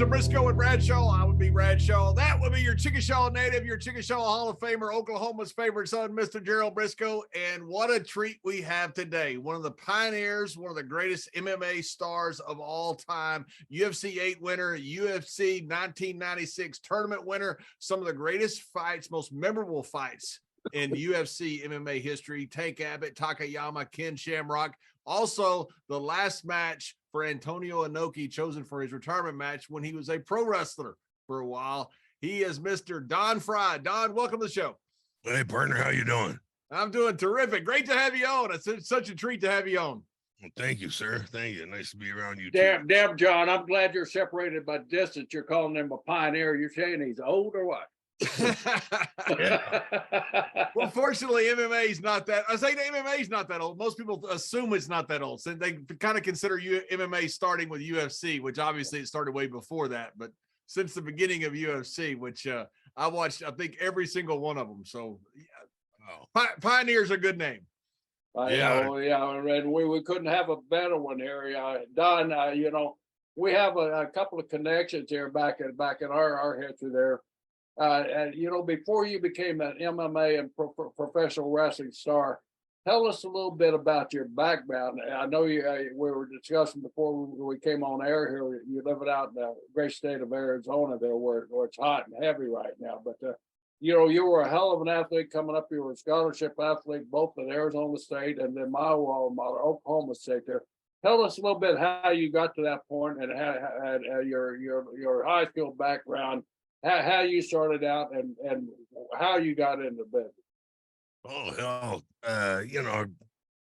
of Brisco and Bradshaw. I would be Bradshaw. That would be your Chickasaw native, your Chickasaw Hall of Famer, Oklahoma's favorite son, Mr. Gerald Brisco. And what a treat we have today. One of the pioneers, one of the greatest MMA stars of all time, UFC 8 winner, UFC 1996 tournament winner, some of the greatest fights, most memorable fights in UFC MMA history. Tank Abbott, Takayama, Ken Shamrock. Also, the last match for Antonio Inoki, chosen for his retirement match when he was a pro wrestler for a while. He is Mr. Don Frye. Don, welcome to the show. Hey, partner, how you doing? I'm doing terrific. Great to have you on. It's such a treat to have you on. Well, thank you, sir. Thank you. Nice to be around you, too. Damn, John, I'm glad you're separated by distance. You're calling him a pioneer. You're saying he's old or what? Well, fortunately, MMA is not that. I say MMA is not that old. Most people assume it's not that old, so they kind of consider MMA starting with UFC, which obviously it started way before that. But since the beginning of UFC, which I watched, I think every single one of them. So, yeah. Pioneer's a good name. Yeah, and we couldn't have a better one here, Don. You know, we have a couple of connections here back in our history there. And you know, before you became an MMA and professional wrestling star, tell us a little bit about your background. I know we were discussing before we came on air here. You live out in the great state of Arizona, there where it's hot and heavy right now. But you know, you were a hell of an athlete coming up. You were a scholarship athlete both at Arizona State and then my Oklahoma State. There, tell us a little bit how you got to that point and how your high school background. How you started out and how you got into business. Oh, hell, you know,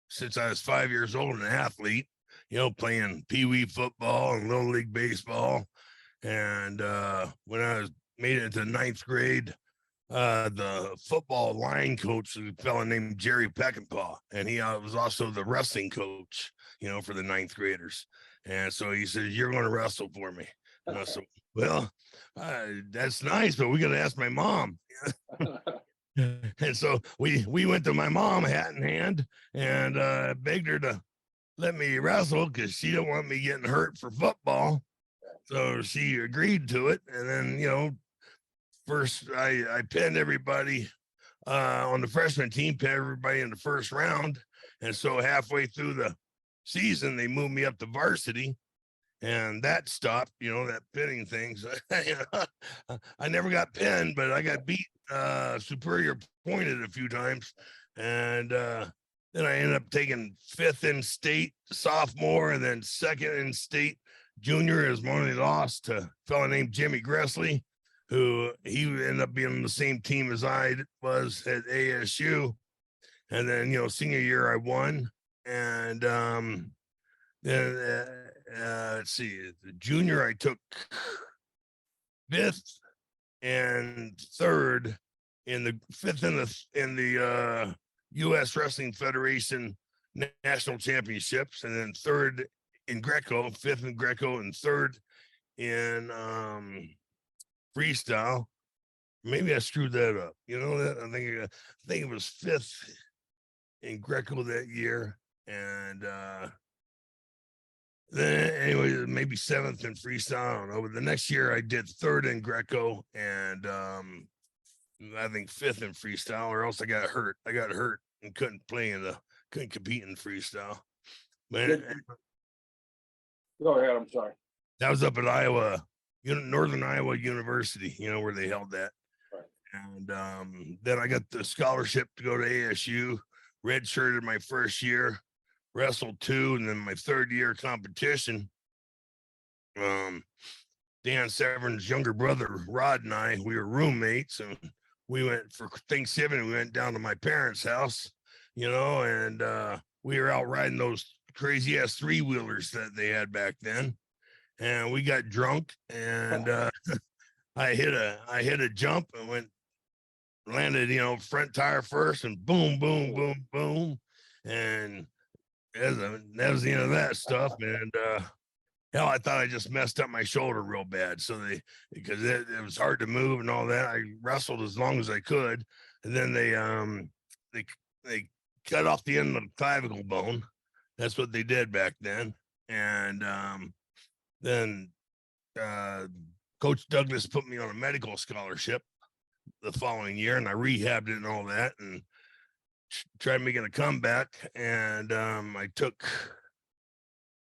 since I was 5 years old, an athlete, you know, playing pee-wee football and little league baseball. And when I made it to ninth grade, the football line coach was a fellow named Jerry Peckinpah, and he was also the wrestling coach, you know, for the ninth graders. And so he said, "You're going to wrestle for me." And I said, "Well, that's nice, but we got to ask my mom." And so we went to my mom, hat in hand, and begged her to let me wrestle because she didn't want me getting hurt for football. So she agreed to it. And then, you know, first I pinned everybody on the freshman team, pinned everybody in the first round. And so halfway through the season, they moved me up to varsity. And that stopped, you know, that pinning thing. So, I never got pinned, but I got beat superior pointed a few times. And then I ended up taking fifth in state sophomore and then second in state junior, as my only loss to a fellow named Jimmy Gressley, who he ended up being on the same team as I was at ASU. And then, you know, senior year I won. And then let's see, the junior I took fifth and third in the fifth in the U.S. Wrestling Federation National Championships, and then third in Greco, fifth in Greco, and third in freestyle. Maybe I screwed that up. You know that I think it was fifth in Greco that year, and then anyway, maybe seventh in freestyle. I don't know. But the next year I did third in Greco and I think fifth in freestyle, or else I got hurt. I got hurt and couldn't compete in freestyle. Man, go ahead. I'm sorry. That was up at Iowa, Northern Iowa University, you know, where they held that. Right. And then I got the scholarship to go to ASU, redshirted my first year. Wrestled two, and then my third year competition, Dan Severn's younger brother Rod and I, we were roommates, and we went for Thanksgiving. We went down to my parents' house, you know, and we were out riding those crazy ass 3-wheelers that they had back then, and we got drunk, and I hit a jump and landed, you know, front tire first, and boom, boom, boom, boom, and that was the end of that stuff. And hell, I thought I just messed up my shoulder real bad. So because it was hard to move and all that, I wrestled as long as I could, and then they cut off the end of the clavicle bone. That's what they did back then. And then Coach Douglas put me on a medical scholarship the following year, and I rehabbed it and all that, and tried making a comeback. And I took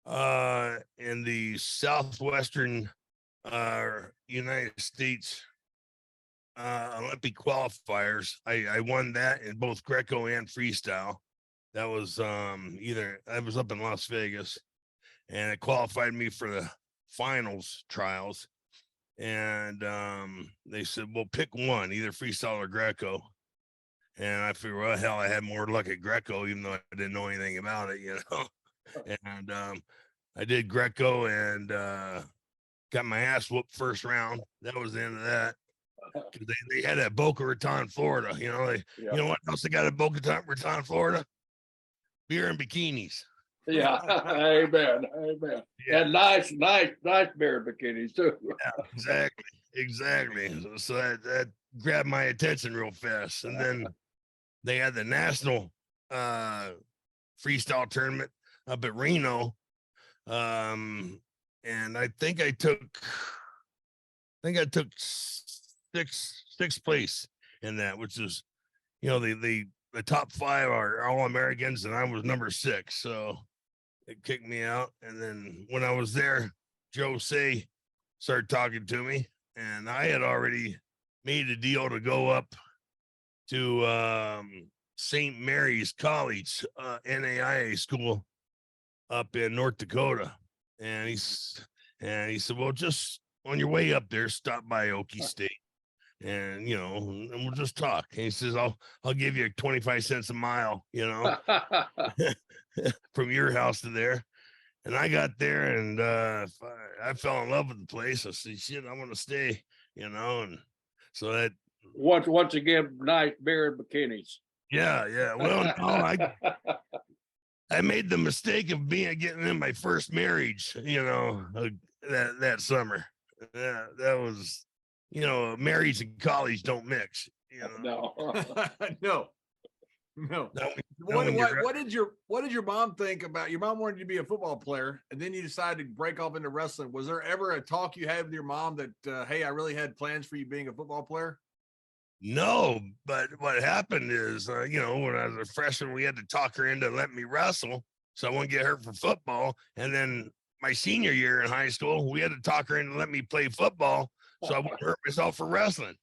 in the Southwestern United States Olympic qualifiers. I won that in both Greco and freestyle. That was I was up in Las Vegas, and it qualified me for the finals trials. And they said, well, pick one, either freestyle or Greco. And I figured, well, hell, I had more luck at Greco, even though I didn't know anything about it, you know. And I did Greco and got my ass whooped first round. That was the end of that. They had at Boca Raton, Florida. You know, you know what else they got at Boca Raton, Florida? Beer and bikinis. Yeah, amen. Yeah. And nice beer bikinis too. Yeah, exactly. So that grabbed my attention real fast. And then they had the national freestyle tournament up at Reno. And I think I took sixth place in that, which is, you know, the top 5 are all Americans, and I was number 6. So it kicked me out. And then when I was there, Joe Say started talking to me, and I had already made a deal to go up to St. Mary's College, NAIA school up in North Dakota. And he said, well, just on your way up there, stop by Okie State, and, you know, and we'll just talk. And he says, I'll give you 25 cents a mile, you know, from your house to there. And I got there, and I fell in love with the place. I said, shit, I want to stay, you know. And so that once again, nice beer and bikinis. Yeah. Well, no, I made the mistake of getting in my first marriage, you know, that summer. Yeah, that was, you know, marriage and college don't mix, you know. No. What did your mom think about? Your mom wanted you to be a football player, and then you decided to break off into wrestling. Was there ever a talk you had with your mom that, hey, I really had plans for you being a football player? No, but what happened is, you know, when I was a freshman, we had to talk her into letting me wrestle so I wouldn't get hurt for football. And then my senior year in high school, we had to talk her into letting me play football so I wouldn't hurt myself for wrestling.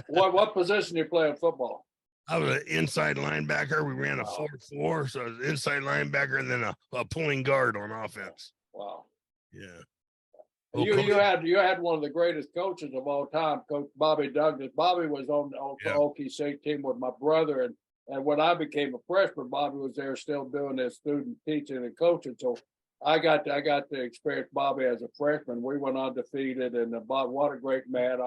What position do you play in football? I was an inside linebacker. We ran a 4-4, so I was an inside linebacker and then a pulling guard on offense. Wow. Yeah. You had one of the greatest coaches of all time, Coach Bobby Douglas. Bobby was on the Okie State team with my brother, and when I became a freshman, Bobby was there still doing his student teaching and coaching. So I got to experience Bobby as a freshman. We went undefeated, and Bob, what a great man!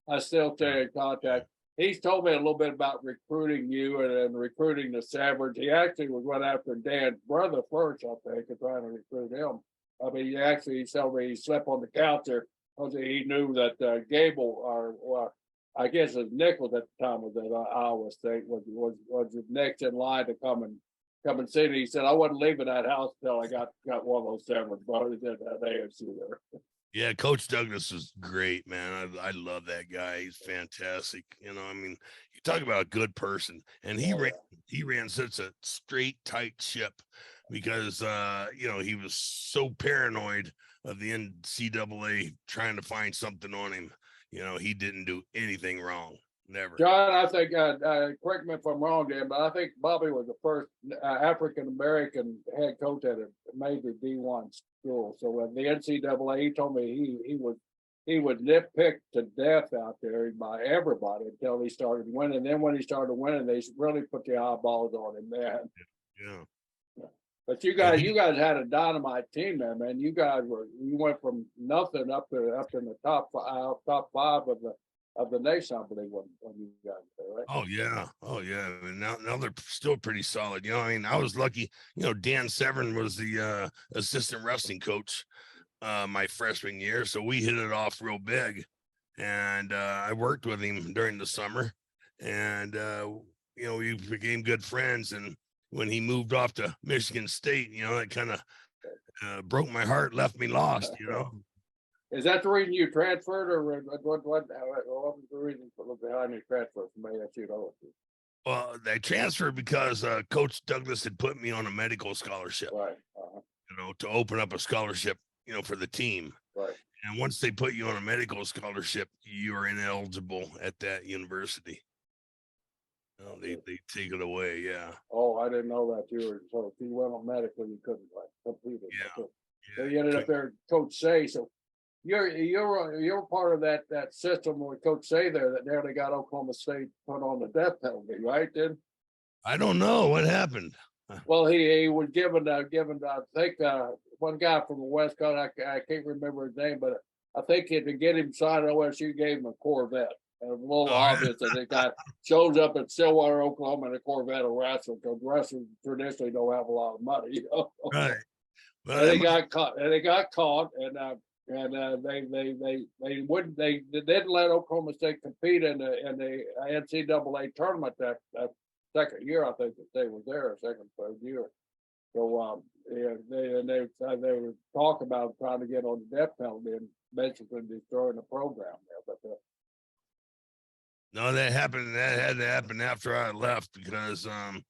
I still stay in contact. He's told me a little bit about recruiting you and recruiting the Savards. He actually was went after Dan's brother first, I think, and trying to recruit him. I mean, he told me he slept on the couch there because he knew that Gable, or I guess his Nichols at the time was at Iowa State, was next in line to come and see me. He said, I wasn't leaving that house until I got one of those Severance brothers in that AFC there. Yeah, Coach Douglas is great, man. I love that guy. He's fantastic. You know, I mean, you talk about a good person, and he ran such a straight, tight ship because you know, he was so paranoid of the NCAA trying to find something on him. You know, he didn't do anything wrong. Never. John, I think, correct me if I'm wrong, Dan, but I think Bobby was the first African-American head coach at a major D1 school. So when the NCAA, he told me he was nitpicked to death out there by everybody until he started winning. Then when he started winning, they really put the eyeballs on him, man. Yeah. But you guys had a dynamite team there, man. You went from nothing up in the top 5 of the nation, I believe, when you got there, right? Oh yeah. And now they're still pretty solid. You know, I mean, I was lucky. You know, Dan Severn was the assistant wrestling coach my freshman year, so we hit it off real big. And I worked with him during the summer, and you know, we became good friends. And when he moved off to Michigan State, you know, that kind of broke my heart, left me lost. You know. Is that the reason you transferred, or what was the reason behind your transfer from ASU to OSU? Well, they transferred because Coach Douglas had put me on a medical scholarship, Right. To open up a scholarship, for the team. Right. And once they put you on a medical scholarship, you are ineligible at that university. They take it away. Yeah. Oh, I didn't know that so if you went on medical, you couldn't compete it. Yeah. So you ended up there, Coach Say. So you're part of that system with Coach Say there that nearly got Oklahoma State put on the death penalty, right? Then I don't know what happened. well, he was given I think one guy from the West Coast, I can't remember his name, but I think to get him signed OSU gave him a Corvette. And it's a little obvious that the guy shows up in Stillwater, Oklahoma, in a Corvette or wrestling, because wrestlers traditionally don't have a lot of money. Right. Well, and they got caught, and they didn't let Oklahoma State compete in the NCAA tournament that second year. I think that they were there, second, third year. So they were talking about trying to get on the death penalty and basically destroying the program there. But no, that happened. That had to happen after I left because I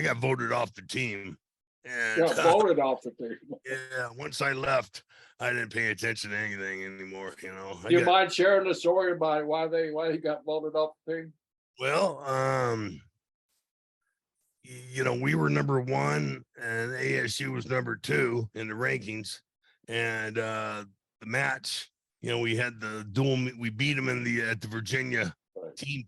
got voted off the team. And voted off the team. Yeah, once I left, I didn't pay attention to anything anymore. Do you mind sharing the story about why he got voted off the team? Well, we were number 1 and ASU was number 2 in the rankings. And the match, we had the dual. We beat them at the Virginia team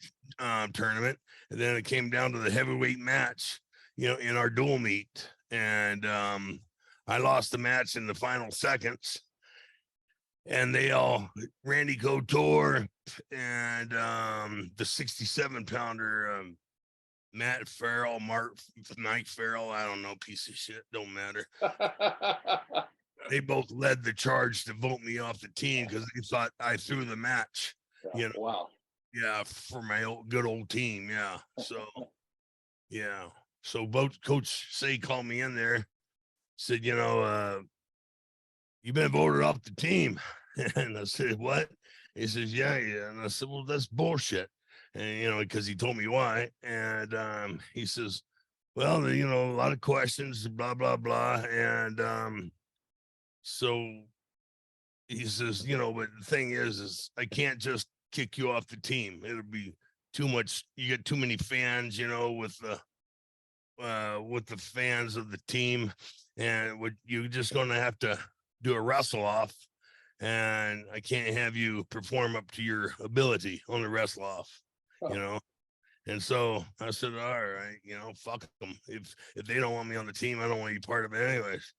tournament, and then it came down to the heavyweight match, in our dual meet. And I lost the match in the final seconds. And Randy Couture and the 67-pounder Matt Farrell, Mike Farrell, I don't know, piece of shit, don't matter. They both led the charge to vote me off the team because they thought I threw the match. Wow. Yeah, for my good old team. Yeah. So, yeah. So Coach Say called me in there, said, you've been voted off the team. And I said, what? He says, yeah. And I said, well, that's bullshit. And, because he told me why. And he says, well, a lot of questions, blah, blah, blah. And so he says, but the thing is I can't just kick you off the team. It'll be too much. You get too many fans, with the fans of the team, and you're just going to have to do a wrestle off, and I can't have you perform up to your ability on the wrestle off, And so I said, all right, fuck them. If they don't want me on the team, I don't want to be part of it anyways.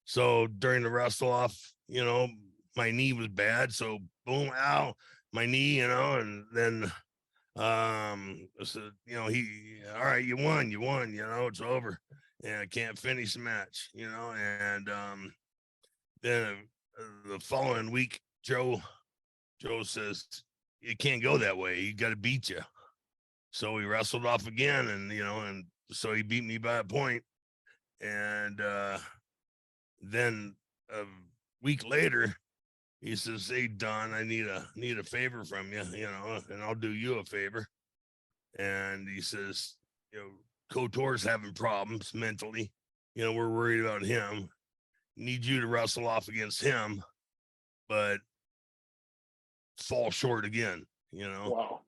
So during the wrestle off, my knee was bad. So boom, ow, my knee, and then I said, all right, you won, it's over. And I can't finish the match, and then the following week, Joe says, you can't go that way. You got to beat you. So we wrestled off again, and and so he beat me by a point. And then a week later, he says, hey, Don, I need a favor from you, and I'll do you a favor. And he says, Couture's having problems mentally. We're worried about him. Need you to wrestle off against him, but fall short again, Wow.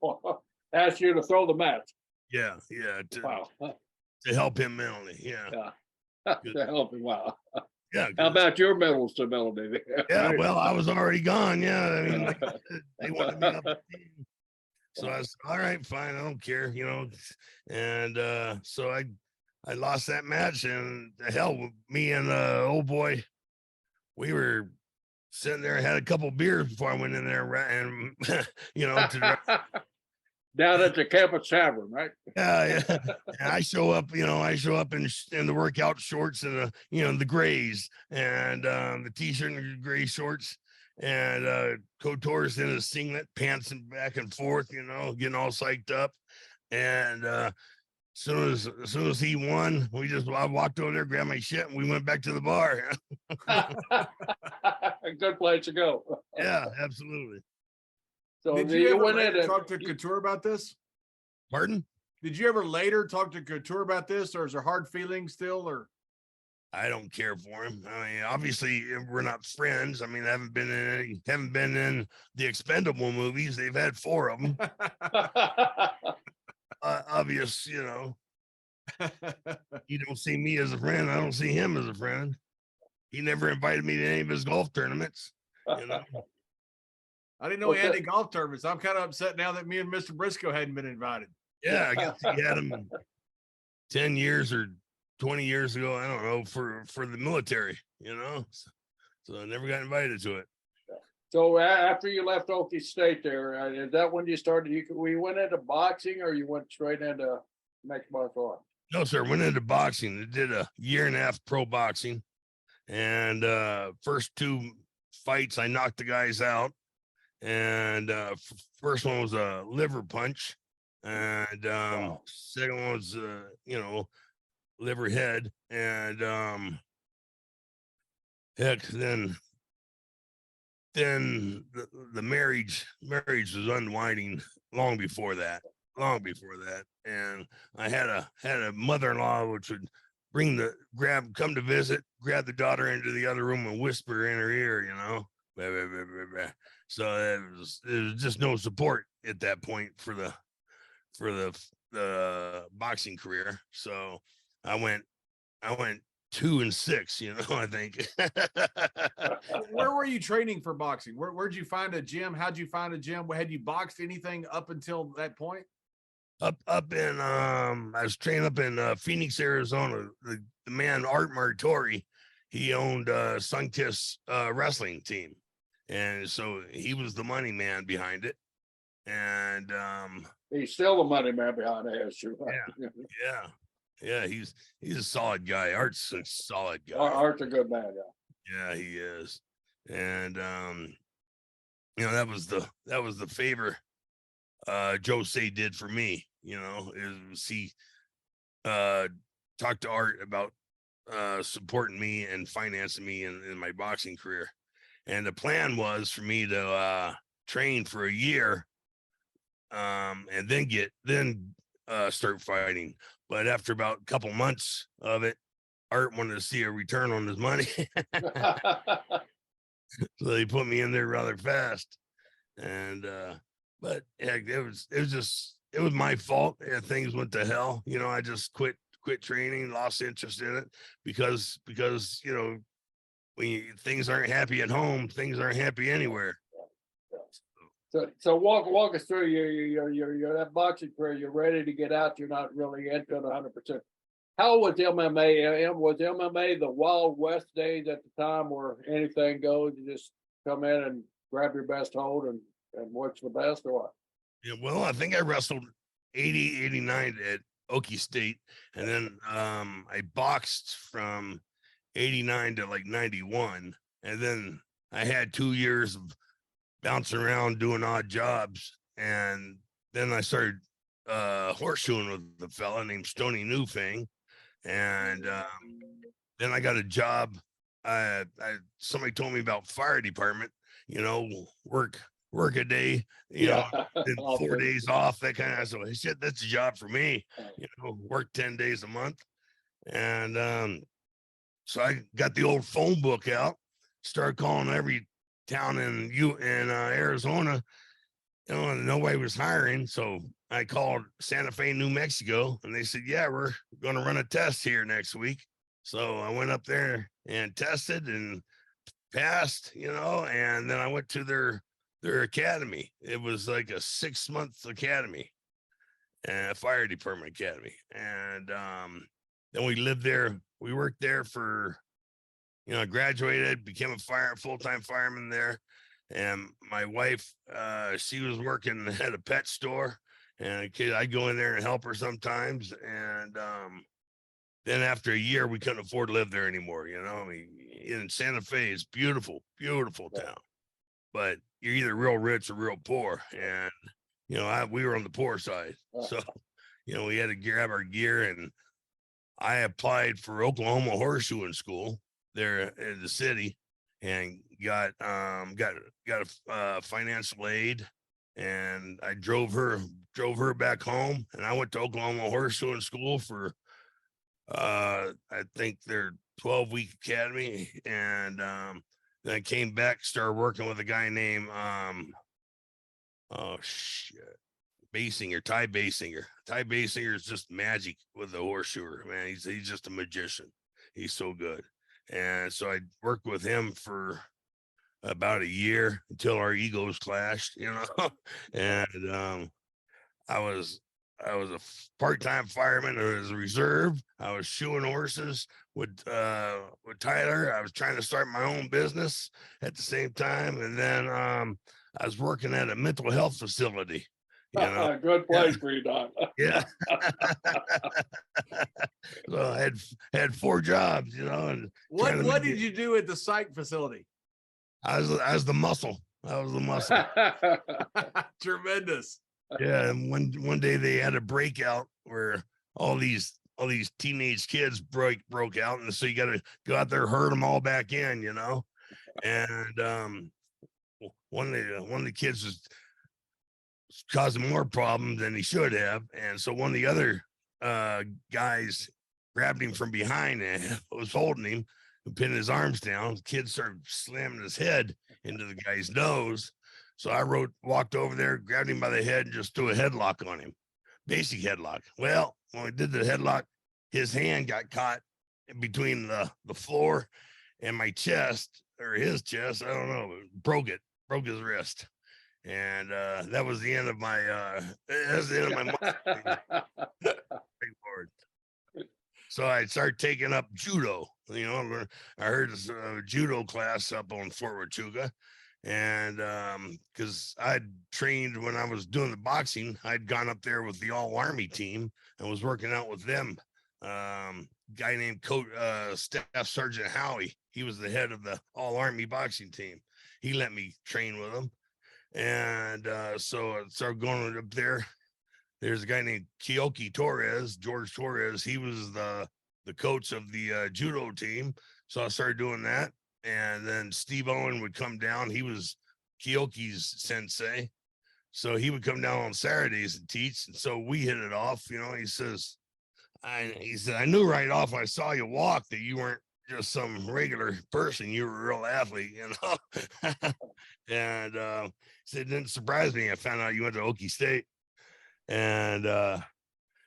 Ask you to throw the match. Yeah. To help him mentally. Yeah. To help him. Wow. Yeah. How about your mental stability? Yeah. Well, I was already gone. Yeah. I mean, like I said, they wanted me up the team. So I said, all right, fine. I don't care, And so I lost that match, and the hell with me and old boy, we were sitting there and had a couple beers before I went in there and down at the campus tavern, right? Yeah. And I show up in the workout shorts and the grays and the t-shirt and the gray shorts, and Couture's in a singlet, pantsing back and forth, getting all psyched up, and as soon as he won, I walked over there, grabbed my shit, and we went back to the bar. A good place to go. Yeah, absolutely. So did you ever went later in talk to Couture about this? Pardon? Did you ever later talk to Couture about this, or is there hard feelings still? Or I don't care for him. I mean, obviously we're not friends. I mean, I haven't been in the Expendable movies. They've had 4 of them. Obvious, you know. You don't see me as a friend. I don't see him as a friend. He never invited me to any of his golf tournaments. You know. I didn't know he had any golf tournaments. I'm kind of upset now that me and Mr. Brisco hadn't been invited. Yeah, I guess he had him 10 years or 20 years ago. I don't know, for the military, you know. So I never got invited to it. So after you left Okie State there, is that when you started? We went into boxing, or you went straight into mixed martial arts? No, sir. Went into boxing. I did a 1.5 pro boxing, and first 2 fights I knocked the guys out, and first one was a liver punch, and second one was liver head, and heck, then the marriage was unwinding long before that, and I had a mother-in-law which would come to visit, grab the daughter into the other room and whisper in her ear, you know. Blah, blah, blah, blah, blah. So there was just no support at that point for the boxing career. So I went 2-6, you know, I think. Where were you training for boxing? Where'd you find a gym? How'd you find a gym? Had you boxed anything up until that point? Up in I was trained up in Phoenix, Arizona. The man Art Martori, he owned Sunkiss wrestling team, and so he was the money man behind it. And he's still the money man behind it. Yeah, he's a solid guy. Art's a solid guy. Art's a good man. Yeah, he is. And you know, that was the favor Jose did for me, you know, is he talked to Art about supporting me and financing me in my boxing career. And the plan was for me to train for a year and then start fighting. But after about a couple months of it, Art wanted to see a return on his money. So they put me in there rather fast. And but heck, it was my fault. And things went to hell. You know, I just quit training, lost interest in it because you know, when things aren't happy at home, things aren't happy anywhere. So walk us through your that boxing career. You're ready to get out. You're not really into it 100%. How was MMA? Was MMA the Wild West days at the time where anything goes? You just come in and grab your best hold and what's the best or what? Yeah, well, I think I wrestled 80, 89 at Okie State, and then I boxed from 89 to like 91, and then I had 2 years of bouncing around doing odd jobs, and then I started horseshoeing with a fella named Stony Newfang, and then I got a job. Somebody told me about fire department, you know, work a day, you know, then 4 days off, that kind of. So I said, that's a job for me, you know, work 10 days a month. And so I got the old phone book out, started calling every town in Arizona, you know, and nobody was hiring. So I called Santa Fe, New Mexico, and they said, yeah, we're going to run a test here next week. So I went up there and tested and passed, you know, and then I went to their academy. It was like a 6-month academy, fire department academy. And then we lived there. We worked there for, you know, graduated, became a full-time fireman there. And my wife, she was working at a pet store, and I'd go in there and help her sometimes. And then after a year, we couldn't afford to live there anymore. You know, I mean, in Santa Fe, it's beautiful, beautiful town, but you're either real rich or real poor. And, you know, we were on the poor side. So, we had to grab our gear, and I applied for Oklahoma horseshoeing school there in the city, and got financial aid, and I drove her back home, and I went to Oklahoma horseshoeing school for I think their 12-week academy, and then I came back, started working with a guy named oh shit, Ty Basinger. Ty Basinger is just magic with the horseshoer, man. He's just a magician. He's so good. And so I worked with him for about a year until our egos clashed, and I was a part-time fireman as a reserve. I was shoeing horses with Tyler. I was trying to start my own business at the same time, and then I was working at a mental health facility. Good place for you, Don. Yeah. So I had 4 jobs, and what did you do at the psych facility? I was the muscle. I was the muscle. Tremendous. Yeah, and one day they had a breakout where all these teenage kids broke out, and so you got to go out there, herd them all back in, and one of the kids was causing more problems than he should have, and so one of the other guys grabbed him from behind and was holding him and pinning his arms down. The kid started slamming his head into the guy's nose. So I walked over there, grabbed him by the head, and just threw a headlock on him. Basic headlock. Well, when we did the headlock, his hand got caught between the floor and my chest, or his chest. I don't know. Broke his wrist. And that was the end of my So I started taking up judo. I heard this judo class up on Fort Huachuca. And because I'd trained when I was doing the boxing, I'd gone up there with the all army team and was working out with them. Guy named Staff Sergeant Howie, he was the head of the all army boxing team. He let me train with him, and so I started going up there. There's a guy named George Torres. He was the coach of the judo team, so I started doing that. And then Steve Owen would come down. He was Kyoki's sensei. So he would come down on Saturdays and teach. And so we hit it off. He said, I knew right off when I saw you walk that you weren't just some regular person. You were a real athlete, And he said, it didn't surprise me. I found out you went to Okie State. And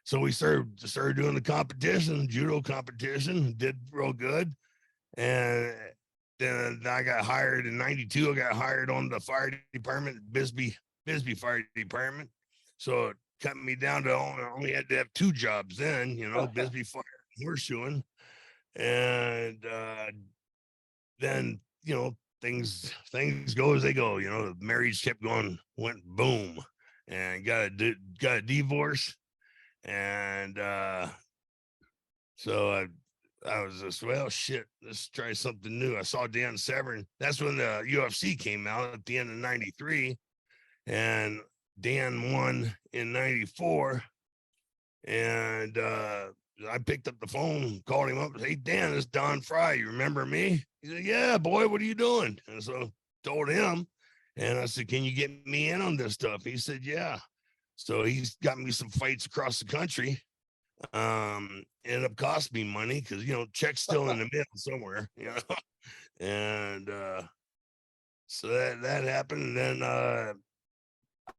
so we started doing the competition, judo competition, did real good. And then I got hired in 92. I got hired on the fire department, Bisbee Fire Department. So it cut me down to only had to have 2 jobs then, Bisbee Fire and horseshoeing. And then, things go as they go. The marriage went boom, and got a divorce. And so I was just, well, shit, let's try something new. I saw Dan Severn. That's when the UFC came out at the end of 93. And Dan won in 94. And I picked up the phone, called him up, and said, hey, Dan, it's Don Frye. You remember me? He said, yeah, boy, what are you doing? And so told him. And I said, can you get me in on this stuff? He said, yeah. So he's got me some fights across the country. Ended up costing me money because check's still in the mail somewhere, and so that happened. And then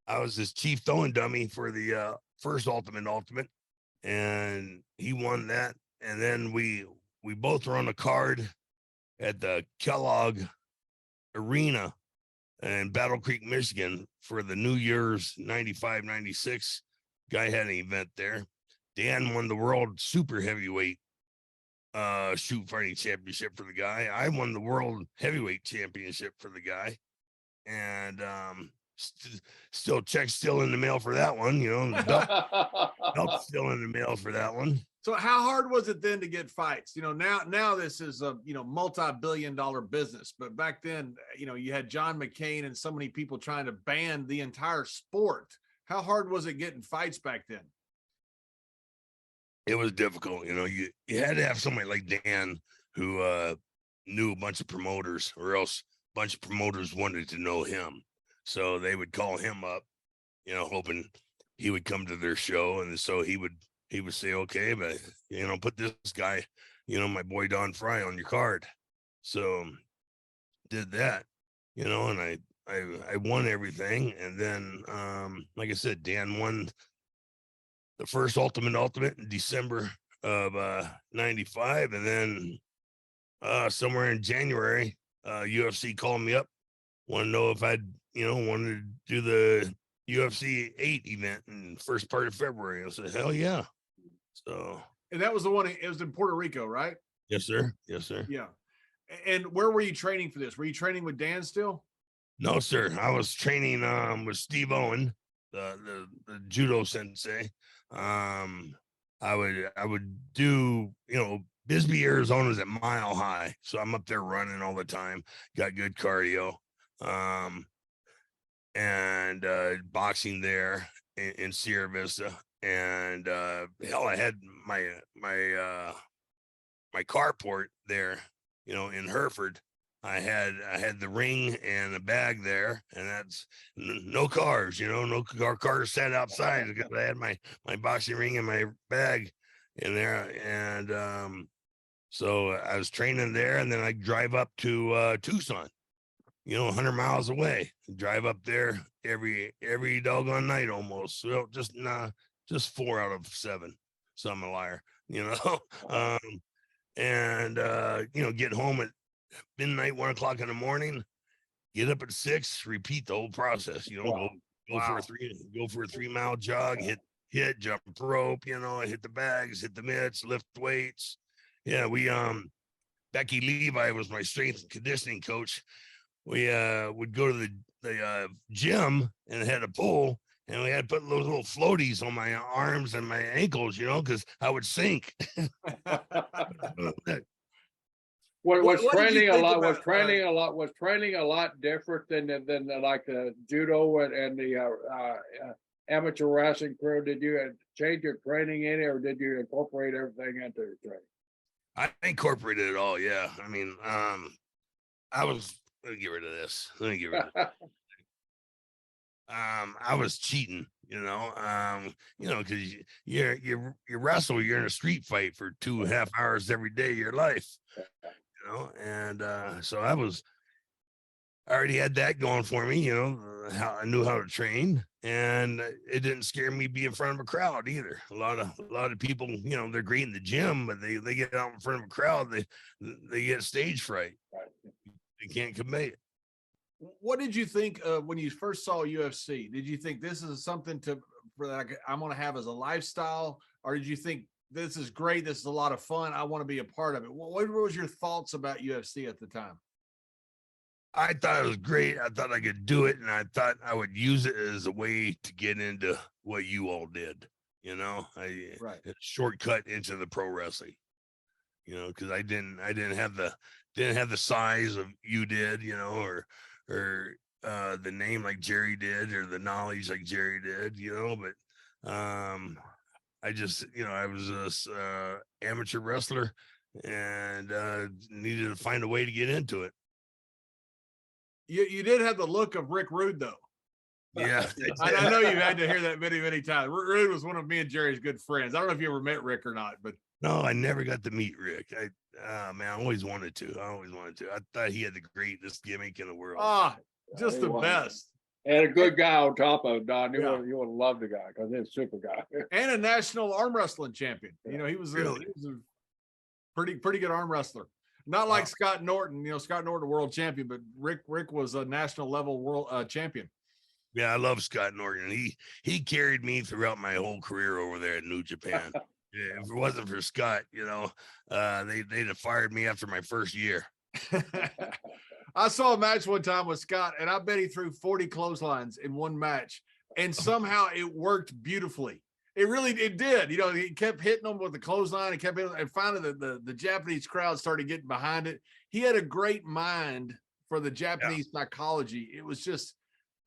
I was his chief throwing dummy for the first ultimate, and he won that. And then we both were on the card at the Kellogg Arena in Battle Creek, Michigan for the New Year's 95-96. Guy had an event there. Dan won the world super heavyweight shoot fighting championship for the guy. I won the world heavyweight championship for the guy. And check's still in the mail for that one, belt's still in the mail for that one. So how hard was it then to get fights? Now this is a, multi-billion-dollar business, but back then, you had John McCain and so many people trying to ban the entire sport. How hard was it getting fights back then? it was difficult. You know, you had to have somebody like Dan who knew a bunch of promoters, or else a bunch of promoters wanted to know him. So they would call him up, you know, hoping he would come to their show. And so he would say, okay, but, you know, put this guy, you know, my boy Don Frye on your card. So did that, you know, and I won everything. And then, like I said, Dan won the first Ultimate in December of 95. And then somewhere in January, UFC called me up, want to know if I'd, you know, wanted to do the UFC 8 event in first part of February. I said, hell yeah. So, and that was the one, it was in Puerto Rico, right? Yes, sir. Yes, sir. Yeah. And where were you training for this? Were you training with Dan still? No, sir. I was training with Steve Owen, the judo sensei. I would do, you know, Bisbee, Arizona is at Mile High, so I'm up there running all the time. Got good cardio, and boxing there in Sierra Vista. And hell, I had my carport there, you know, in Hereford. I had the ring and a bag there, and that's no cars, you know, no cars sat outside because I had my boxing ring and my bag in there. And so I was training there, and then I drive up to Tucson, you know, 100 miles away, drive up there every doggone night almost. So just 4 out of 7. So I'm a liar, you know. And you know, get home at midnight, 1 o'clock in the morning, get up at 6, repeat the whole process, you know. Go for a 3-mile jog, hit jump rope, you know, hit the bags, hit the mitts, lift weights. Yeah, we Becky Levi was my strength and conditioning coach. We would go to the gym and had a pool, and we had to put those little floaties on my arms and my ankles, you know, because I would sink. Was training a lot different than like the judo and the amateur wrestling crew? Did you change your training in it, or did you incorporate everything into your training? I incorporated it all. Yeah. I mean, let me get rid of this. I was cheating, you know, because you wrestle, you're in a street fight for 2.5 hours every day of your life, you know, and so I already had that going for me, you know, how I knew how to train, and it didn't scare me being in front of a crowd either. A lot of people, you know, they're great in the gym, but they get out in front of a crowd, they get stage fright. They can't convey it. What did you think when you first saw UFC? Did you think this is something I'm going to have as a lifestyle, or did you think this is great, this is a lot of fun, I want to be a part of it? What was your thoughts about UFC at the time? I thought it was great. I thought I could do it, and I thought I would use it as a way to get into what you all did. You know, a shortcut into the pro wrestling. You know, because I didn't have the size of you did. You know, or the name like Jerry did, or the knowledge like Jerry did. You know, but I just, you know, I was a amateur wrestler and needed to find a way to get into it. You did have the look of Rick Rude, though. Yeah. I know you've had to hear that many, many times. Rick Rude was one of me and Jerry's good friends. I don't know if you ever met Rick or not, but no, I never got to meet Rick. Man, I always wanted to. I thought he had the greatest gimmick in the world. Just the best. And a good guy on top of it, Don. You would love the guy because he's a super guy. And a national arm wrestling champion. You know, he was a pretty good arm wrestler. Not like Scott Norton, you know, Scott Norton, world champion, but Rick was a national level world champion. Yeah, I love Scott Norton. He carried me throughout my whole career over there at New Japan. Yeah, if it wasn't for Scott, you know, they'd have fired me after my first year. I saw a match one time with Scott, and I bet he threw 40 clotheslines in one match, and somehow it worked beautifully. It did. You know, he kept hitting them with the clothesline and kept hitting, and finally the Japanese crowd started getting behind it. He had a great mind for the Japanese psychology. It was just,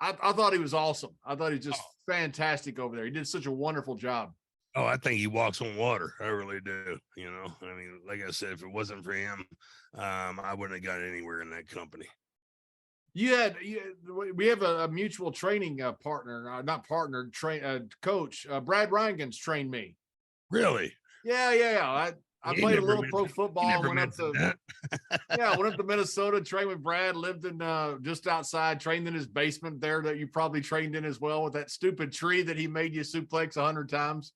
I thought he was awesome. I thought he was just fantastic over there. He did such a wonderful job. Oh, I think he walks on water. I really do. You know, I mean, like I said, if it wasn't for him, I wouldn't have got anywhere in that company. We have a mutual training partner, not partner, coach. Brad Reingens trained me. Really? Yeah. I played a little pro football and went up to went up to Minnesota, trained with Brad, lived in just outside, trained in his basement there that you probably trained in as well, with that stupid tree that he made you suplex 100 times.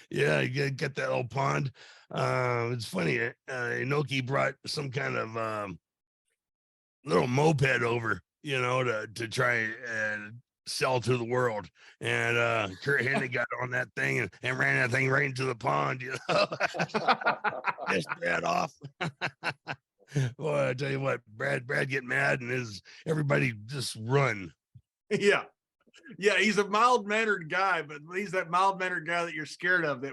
Yeah, you get that old pond. It's funny. Inoki brought some kind of little moped over, you know, to try and sell to the world. And Curt Hennig got on that thing and ran that thing right into the pond, you know. Pissed Brad off. Boy, I tell you what, Brad get mad and everybody just run. Yeah. He's a mild-mannered guy, but he's that mild-mannered guy that you're scared of.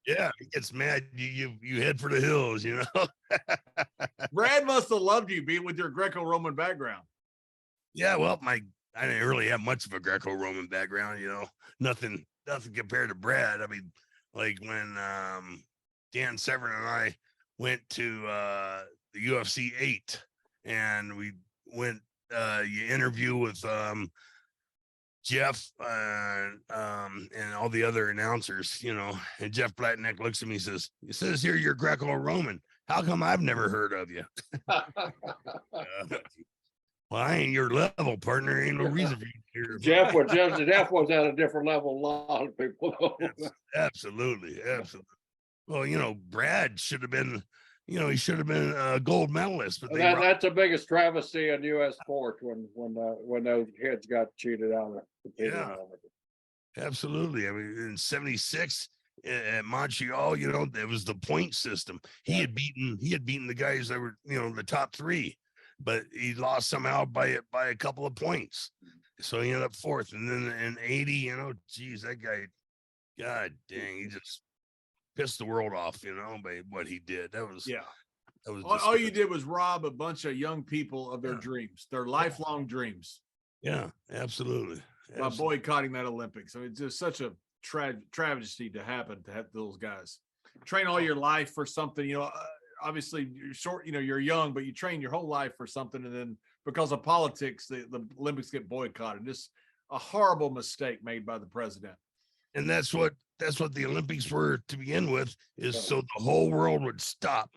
Yeah, he gets mad. You head for the hills, you know. Brad must have loved you being with your Greco-Roman background. Yeah, well, I didn't really have much of a Greco-Roman background, you know. Nothing compared to Brad. I mean, like when Dan Severn and I went to the UFC 8, and we went you interview with Jeff and all the other announcers, you know, and Jeff Blatnick looks at me and says, "It says here you're Greco-Roman. How come I've never heard of you?" Well, I ain't your level, partner. Ain't no reason for you to hear. Jeff was at a different level. A lot of people. Absolutely. Well, you know, Brad should have been, you know, he should have been a gold medalist. But that's the biggest travesty in U.S. sport when those kids got cheated out of it. Yeah, absolutely. I mean, in '76 at Montreal, you know, there was the point system. He had beaten the guys that were, you know, the top three, but he lost somehow by a couple of points. So he ended up fourth. And then in '80, you know, geez, that guy, God dang, he just pissed the world off, you know, by what he did. That was all you did was rob a bunch of young people of their dreams, their lifelong dreams. Yeah, absolutely. By boycotting that Olympics. I mean, it's just such a travesty to happen to have those guys train all your life for something, you know. Obviously you're short, you know, you're young, but you train your whole life for something, and then because of politics, the Olympics get boycotted. Just a horrible mistake made by the president. And that's what the Olympics were to begin with, is so the whole world would stop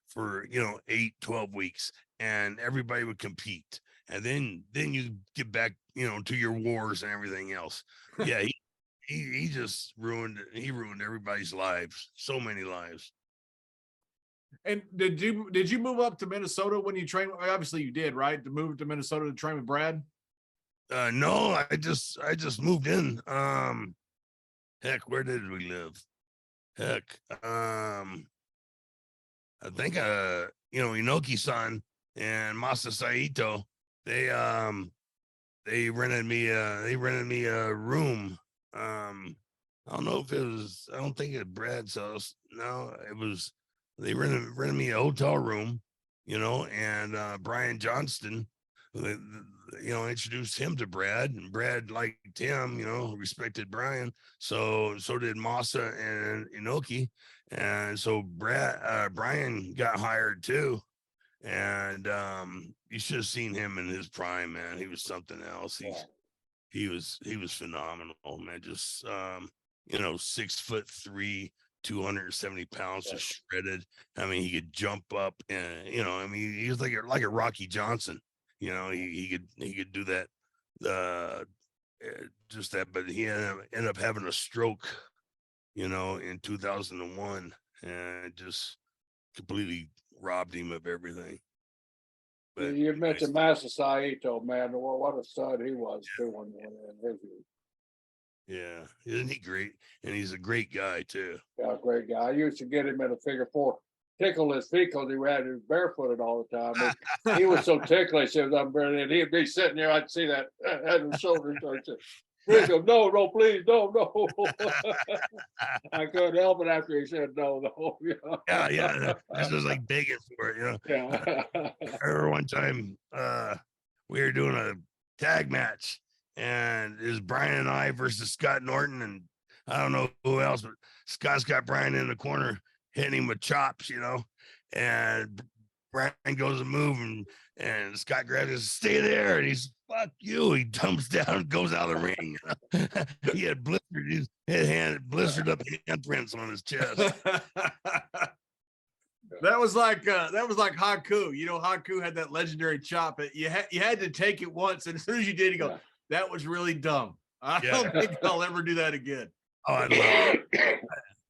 for, you know, 8-12 weeks, and everybody would compete, and then you get back, you know, to your wars and everything else. Yeah, he just ruined everybody's lives, so many lives. And did you move up to Minnesota when you trained? Obviously you did, right? To move to Minnesota to train with Brad? No, I just moved in. Heck, where did we live? Heck, I think you know, Inoki-san and Masa Saito, they rented me a room. I don't know if it was, I don't think it was Brad's house. No, it was, they rented me a hotel room, you know, and Brian Johnston, you know, introduced him to Brad, and Brad liked him, you know, respected Brian. So did Masa and Inoki. And so Brian got hired too. And you should have seen him in his prime, man. He was something else. He was phenomenal, man. Just you know, 6'3", 270 pounds, just shredded. I mean, he could jump up, and you know, I mean, he was like a Rocky Johnson. You know, he could do that, just that. But he ended up having a stroke, you know, in 2001, and just completely robbed him of everything. But you mentioned Masa Saito, man. What a stud he was too. Yeah, isn't he great? And he's a great guy too. Yeah, great guy. I used to get him in a figure four, tickle his feet because he was barefooted all the time. He was so ticklish, it was unbelievable. And he'd be sitting there, I'd see that head and shoulders. He'd go, no, please, no. I couldn't help it after he said no. Yeah. This was like begging for it, you know. Yeah. I remember one time we were doing a tag match, and it was Brian and I versus Scott Norton, and I don't know who else, but Scott's got Brian in the corner hitting him with chops, and Brian goes to move and Scott grabs his, stay there, and he's, fuck you. He dumps down and goes out of the ring. He had blistered up handprints on his chest. That was like Haku. Haku had that legendary chop. You had to take it once, and as soon as you did, you go, that was really dumb. I don't think I'll ever do that again. Oh,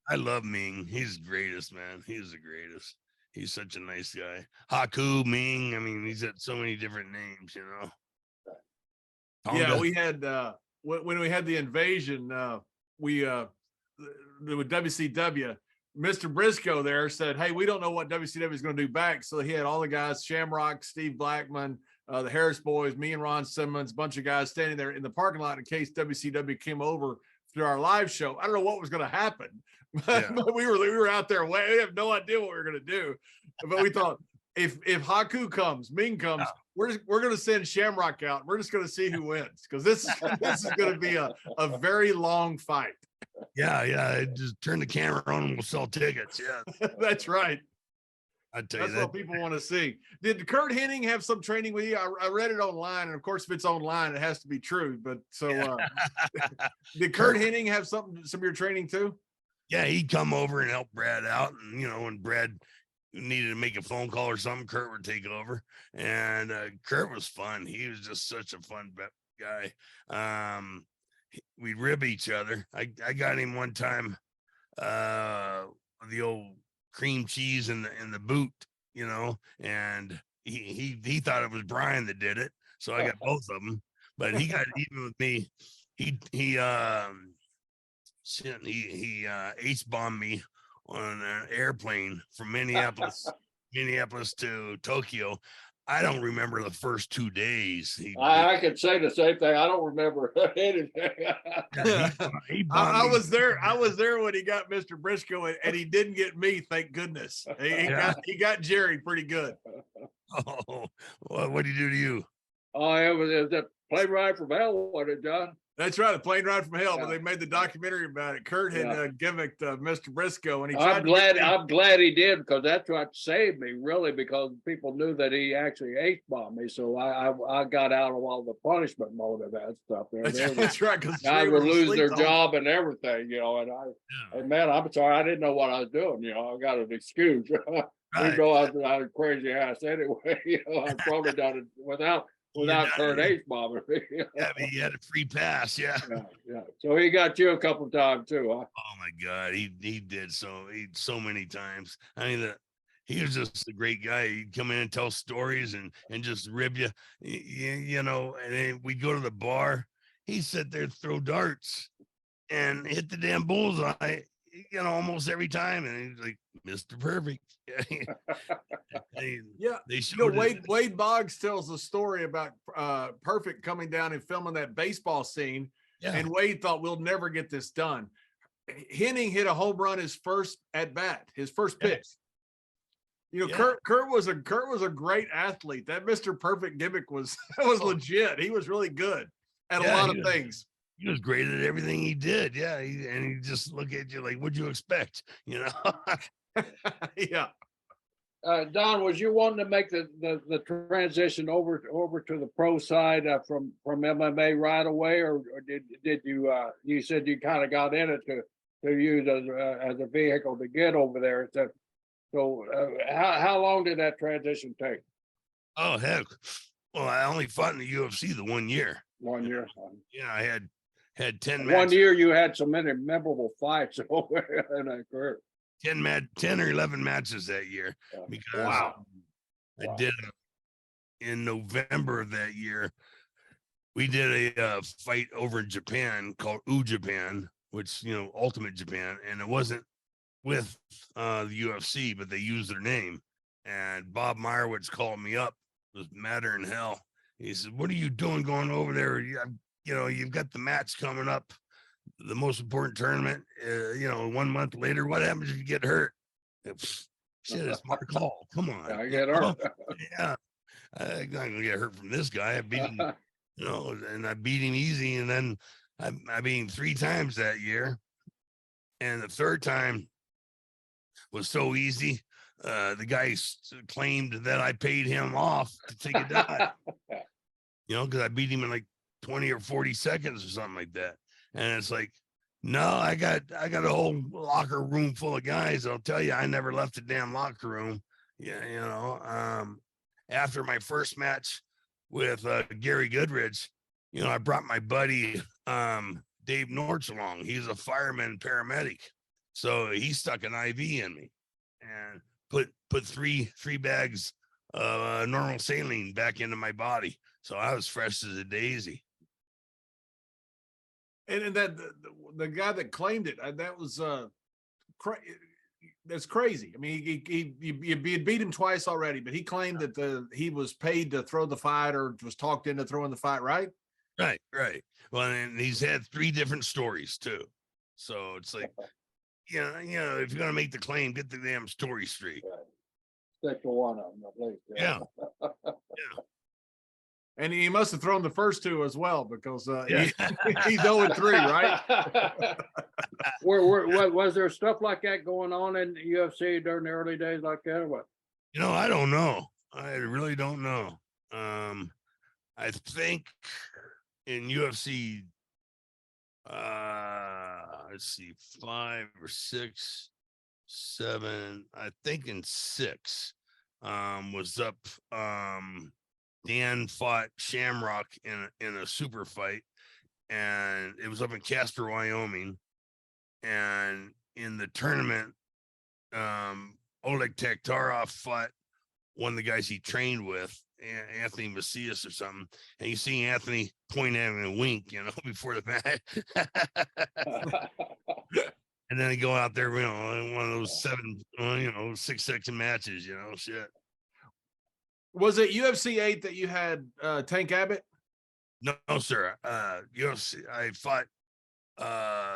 I love Ming. He's the greatest, man. He's the greatest. He's such a nice guy. Haku, Ming. I mean, he's got so many different names, Yeah, we had when we had the invasion, with WCW, Mr. Brisco there said, hey, we don't know what WCW is going to do back. So he had all the guys, Shamrock, Steve Blackman, the Harris boys, me and Ron Simmons, a bunch of guys standing there in the parking lot in case WCW came over through our live show. I don't know what was going to happen, but we were out there. We have no idea what we were going to do. But we thought, if Haku comes, Ming comes, we're going to send Shamrock out. We're just going to see who wins, because this is going to be a very long fight. Yeah. Just turn the camera on and we'll sell tickets. Yeah, that's right. I tell you, that's what people want to see. Did Curt Hennig have some training with you? I read it online, and of course, if it's online, it has to be true. But did Curt Hennig have some of your training too? Yeah, he'd come over and help Brad out, and when Brad needed to make a phone call or something, Curt would take over. And Curt was fun. He was just such a fun guy. We'd rib each other. I got him one time, the old cream cheese in the boot, and he thought it was Brian that did it. So I got both of them, but he got even with me. He ace bombed me on an airplane from Minneapolis to Tokyo. I don't remember the first 2 days. I could say the same thing. I don't remember anything. I was there when he got Mr. Brisco, and he didn't get me. Thank goodness. He got Jerry pretty good. Oh, what did he do to you? Oh, it was that plane ride from hell. What it done? That's right, a plane ride from hell. But they made the documentary about it. Curt had gimmicked Mr. Brisco, and I'm glad he did, because that's what saved me, really, because people knew that he actually ace bombed me. So I got out of all the punishment mode of that stuff. That's right, because guys would lose their job and everything, and man, I'm sorry, I didn't know what I was doing. I got an excuse. We go out a crazy ass anyway. I've probably done it without Curt ace bombing. Yeah, he had a free pass. Yeah. So he got you a couple of times too, huh? Oh my God, he did so many times. I mean, he was just a great guy. He'd come in and tell stories and just rib you, And then we'd go to the bar. He'd sit there, throw darts, and hit the damn bullseye. Almost every time, and he's like, Mr. Perfect. Wade Boggs tells a story about Perfect coming down and filming that baseball scene, and Wade thought, we'll never get this done. Hennig hit a home run his first at bat, his first pitch. Curt was a great athlete. That Mr. Perfect gimmick was legit. He was really good at a lot of things. He was great at everything he did. Yeah. And he just look at you like, what'd you expect? Yeah. Don, was you wanting to make the transition over to the pro side from MMA right away, or did you you said you kind of got in it to use as a vehicle to get over there? So how long did that transition take? Oh, heck. Well, I only fought in the UFC the 1 year. 1 year. Yeah, I had 10 matches. 1 year you had so many memorable fights over in that career. 10 or 11 matches that year, because I did in November of that year. We did a fight over in Japan called Japan, which Ultimate Japan, and it wasn't with the UFC, but they used their name. And Bob Meyerowitz called me up. It was madder than hell. He said, "What are you doing going over there? You've got the match coming up, the most important tournament. 1 month later, what happens if you get hurt?" Shit, it's my call. Come on. I get hurt. Yeah. I'm not gonna get hurt from this guy. I beat him, and I beat him easy. And then I beat him 3 times that year. And the third time was so easy. The guy claimed that I paid him off to take a dive, because I beat him in like 20 or 40 seconds or something like that. And it's like, no, I got a whole locker room full of guys. I'll tell you, I never left the damn locker room. Yeah, after my first match with Gary Goodridge, I brought my buddy Dave Norch along. He's a fireman paramedic, so he stuck an IV in me and put three bags of normal saline back into my body. So I was fresh as a daisy. And that the guy that claimed it, that was that's crazy. I mean, he beat him twice already, but he claimed that he was paid to throw the fight or was talked into throwing the fight, right? Right. Well, and he's had 3 different stories too. So it's like, if you're gonna make the claim, get the damn story straight. Stick to one of them, at least. Yeah. And he must have thrown the first 2 as well, because he's 0-3, right? Was there stuff like that going on in the UFC during the early days like that, or what? I don't know. I really don't know. I think in UFC, let's see, 5 or 6, 7, I think in 6, was up. Dan fought Shamrock in a super fight, and it was up in Casper, Wyoming. And in the tournament, Oleg Taktarov fought one of the guys he trained with, Anthony Macias or something. And you see Anthony point at him and wink, before the match. And then they go out there, in one of those 6-second matches, shit. Was it UFC 8 that you had Tank Abbott? No, sir. UFC, I fought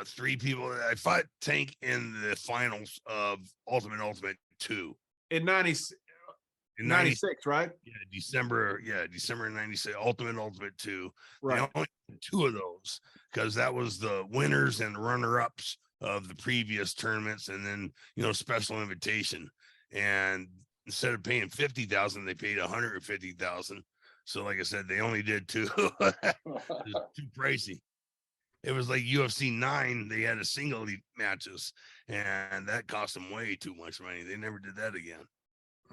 3 people. I fought Tank in the finals of Ultimate 2 in 96, right? Yeah, December 96. Ultimate 2. Right. Only 2 of those, because that was the winners and runner-ups of the previous tournaments, and then special invitation. And instead of paying $50,000, they paid $150,000. So, like I said, they only did 2. It was too pricey. It was like UFC 9. They had a single elite matches, and that cost them way too much money. They never did that again.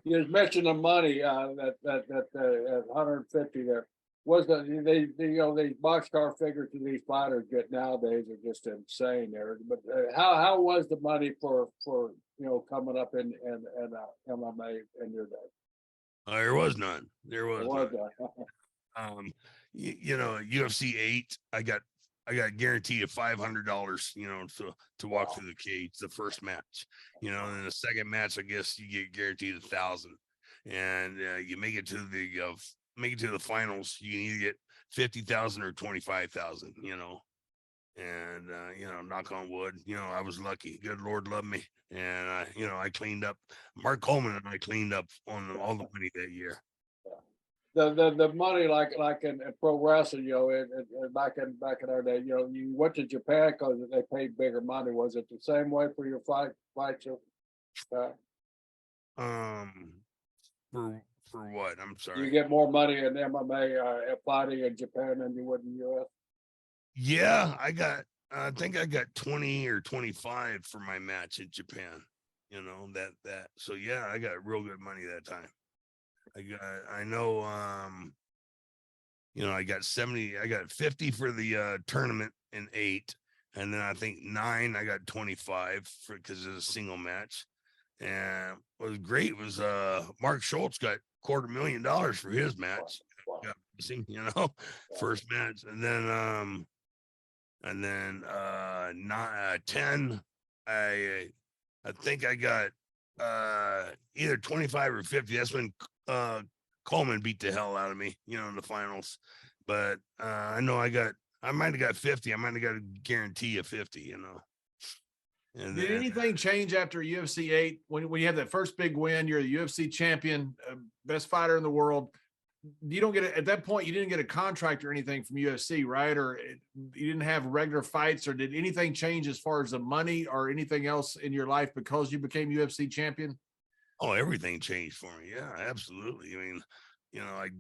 You just mentioned the money that 150 there. Was these boxcar figures that these fighters get nowadays are just insane there. But how was the money for coming up in MMA in your day? There was none. There was none. UFC 8, I got guaranteed $500, to walk through the cage the first match. And the second match, I guess you get guaranteed $1,000, and you make it to the finals, you can either get 50,000 or 25,000. And knock on wood, I was lucky. Good Lord loved me, and I cleaned up. Mark Coleman and I cleaned up on all the money that year. The money like in pro wrestling, back in our day, you went to Japan because they paid bigger money. Was it the same way for your fights? For what? I'm sorry. You get more money in MMA fighting in Japan than you would in the US? Yeah, I think I got 20 or 25 for my match in Japan. That. So yeah, I got real good money that time. I got 70, I got 50 for the tournament in 8. And then I think 9, I got 25 because it was a single match. And what was great was Mark Schultz got $250,000 for his match. Wow. First match. And then 10, I think I got either 25 or 50. That's when Coleman beat the hell out of me, in the finals. But I know I might have got 50. I might have got a guarantee of 50, And did anything change after UFC 8 when you had that first big win? You're the UFC champion, best fighter in the world. you don't get it at that point. You didn't get a contract or anything from UFC, right? Or you didn't have regular fights, or did anything change as far as the money or anything else in your life because you became UFC champion? Oh, everything changed for me. Yeah, absolutely. I mean, I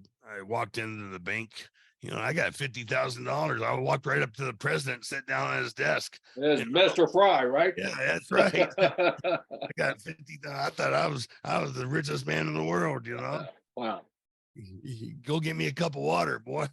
walked into the bank. I got $50,000. I walked right up to the president, sat down at his desk. There's Mr. Frye, right? Yeah, that's right. I got 50,000. I thought I was the richest man in the world. Wow. Go get me a cup of water, boy.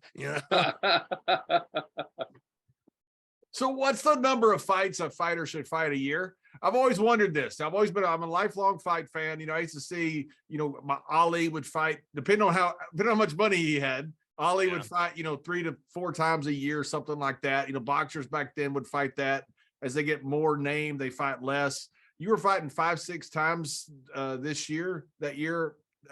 So what's the number of fights a fighter should fight a year? I've always wondered this. I'm a lifelong fight fan. I used to see, my Ali would fight, depending on how much money he had. Ali would fight, 3 to 4 times a year, something like that. Boxers back then would fight that. As they get more named, they fight less. You were fighting 5-6 times that year.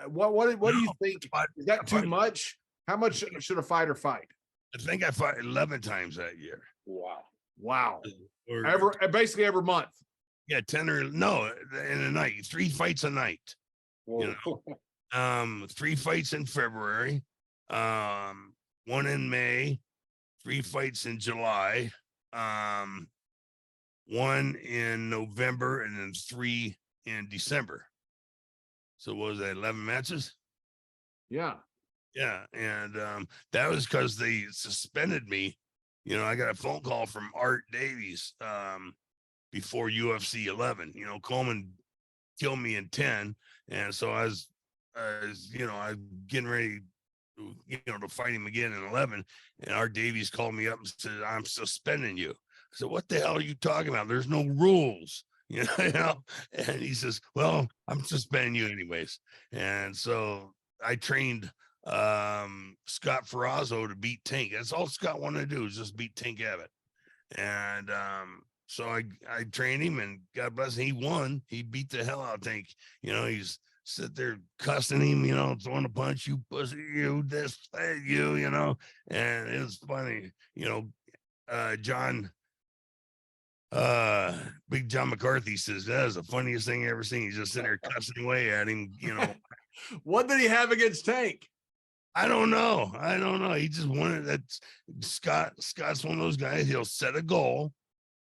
What do you think? Is that too much? How much should a fighter fight? I think I fought 11 times that year. Wow. Basically every month. Yeah, 10 or no, in a night, 3 fights a night. 3 fights in February, 1 in May, 3 fights in July, 1 in November, and then 3 in December. So what was that, 11 matches? Yeah. Yeah. And that was because they suspended me. I got a phone call from Art Davies before UFC 11. Coleman killed me in 10. And so I was getting ready to fight him again in 11. And Art Davies called me up and said, I'm suspending you. I said, what the hell are you talking about? There's no rules. And he says, well, I'm suspending you anyways. And so I trained Scott Ferrazzo to beat Tank. That's all Scott wanted to do, is just beat Tank Abbott. And so I trained him, and God bless him, he won. He beat the hell out of Tank. He's sit there cussing him, throwing a punch, you pussy, you this, you, and it was funny. Big John McCarthy says that is the funniest thing I ever seen. He's just sitting there cussing away at him. What did he have against Tank? I don't know. He just wanted that. Scott's one of those guys. He'll set a goal,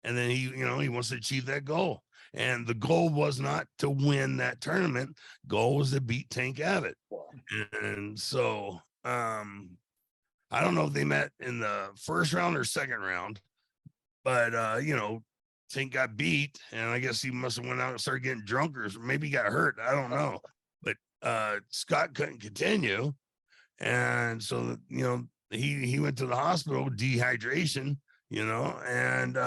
and then he wants to achieve that goal. And the goal was not to win that tournament. Goal was to beat Tank Abbott. And so I don't know if they met in the first round or second round, but Tank got beat, and I guess he must have went out and started getting drunk, or maybe got hurt. I don't know. But Scott couldn't continue. And so, he went to the hospital, dehydration, and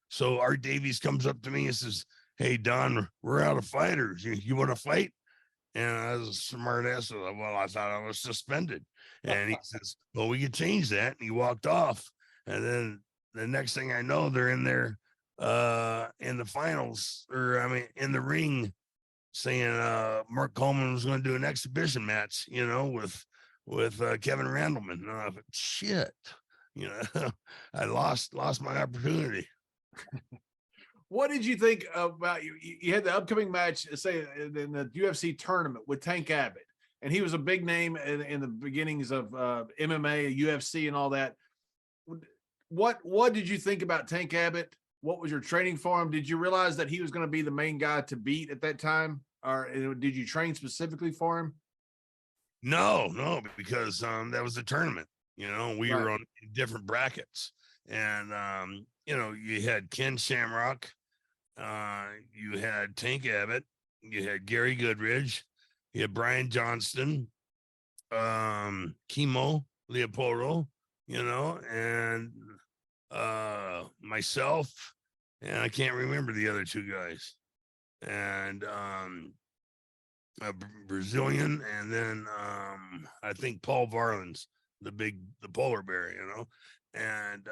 so Art Davies comes up to me and says, hey, Don, we're out of fighters. You want to fight? And I was a smart ass. Well, I thought I was suspended. And he says, well, we could change that. And he walked off. And then the next thing I know, they're in there in the finals, in the ring, saying Mark Coleman was going to do an exhibition match, with Kevin Randleman. And I thought, shit, I lost my opportunity. What did you think about you had the upcoming match, say in the UFC tournament with Tank Abbott, and he was a big name in the beginnings of MMA, UFC, and all that. What did you think about Tank Abbott? What was your training for him? Did you realize that he was going to be the main guy to beat at that time, or did you train specifically for him? No, because that was the tournament. We were on different brackets, and you had Ken Shamrock, you had Tank Abbott, you had Gary Goodridge, you had Brian Johnston, Kimo Leopoldo, and myself, and I can't remember the other 2 guys, and a Brazilian, and then I think Paul Varlins, the polar bear, and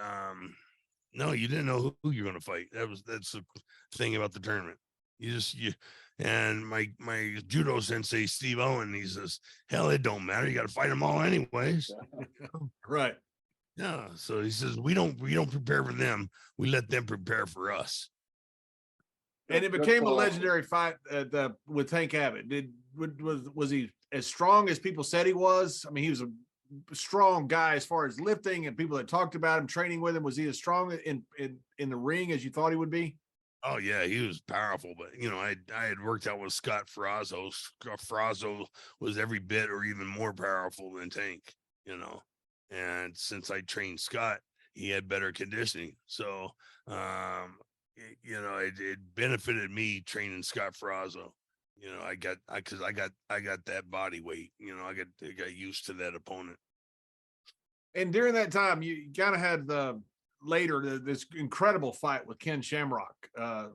no, you didn't know who you're going to fight. That's the thing about the tournament. And my judo sensei, Steve Owen, he says, hell, it don't matter. You got to fight them all anyways. Right. Yeah. So he says, we don't prepare for them. We let them prepare for us. And it became a legendary fight with Tank Abbott. Was he as strong as people said he was? I mean, he was a strong guy as far as lifting, and people that talked about him training with him. Was he as strong in the ring as you thought he would be? Oh yeah, he was powerful, but I had worked out with Scott Frazzo. Frazzo was every bit or even more powerful than Tank, and since I trained Scott, he had better conditioning. So, it benefited me training Scott Frazzo. I got that body weight. I got used to that opponent. And during that time, you kind of had this incredible fight with Ken Shamrock. One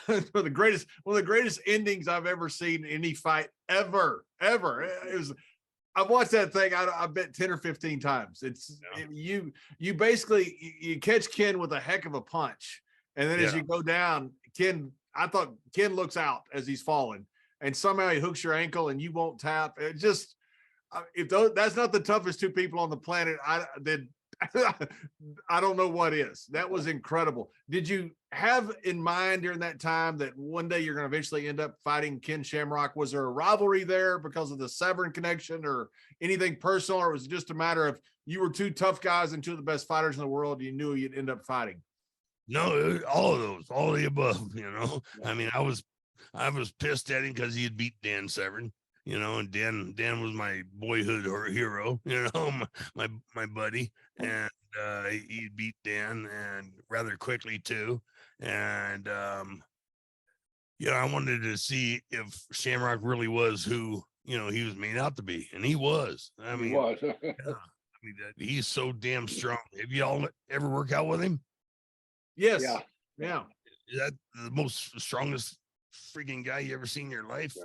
of the greatest endings I've ever seen in any fight ever. I've watched that thing. I bet 10 or 15 times. You basically you catch Ken with a heck of a punch, and then as you go down, I thought Ken looks out as he's falling, and somehow he hooks your ankle and you won't tap. It just that's not the toughest two people on the planet, I don't know what is. That was incredible. Did you have in mind during that time that one day you're going to eventually end up fighting Ken Shamrock? Was there a rivalry there because of the Severn connection or anything personal, or was it just a matter of you were two tough guys and two of the best fighters in the world, you knew you'd end up fighting? No, all of those, all of the above. I mean, I was pissed at him because he had beat Dan Severn. And Dan was my boyhood hero, my buddy, and he beat Dan and rather quickly too. And I wanted to see if Shamrock really was who he was made out to be, and he was. I mean, he's so damn strong. Have y'all ever work out with him? Yes. Yeah. Is that the most strongest freaking guy you ever seen in your life?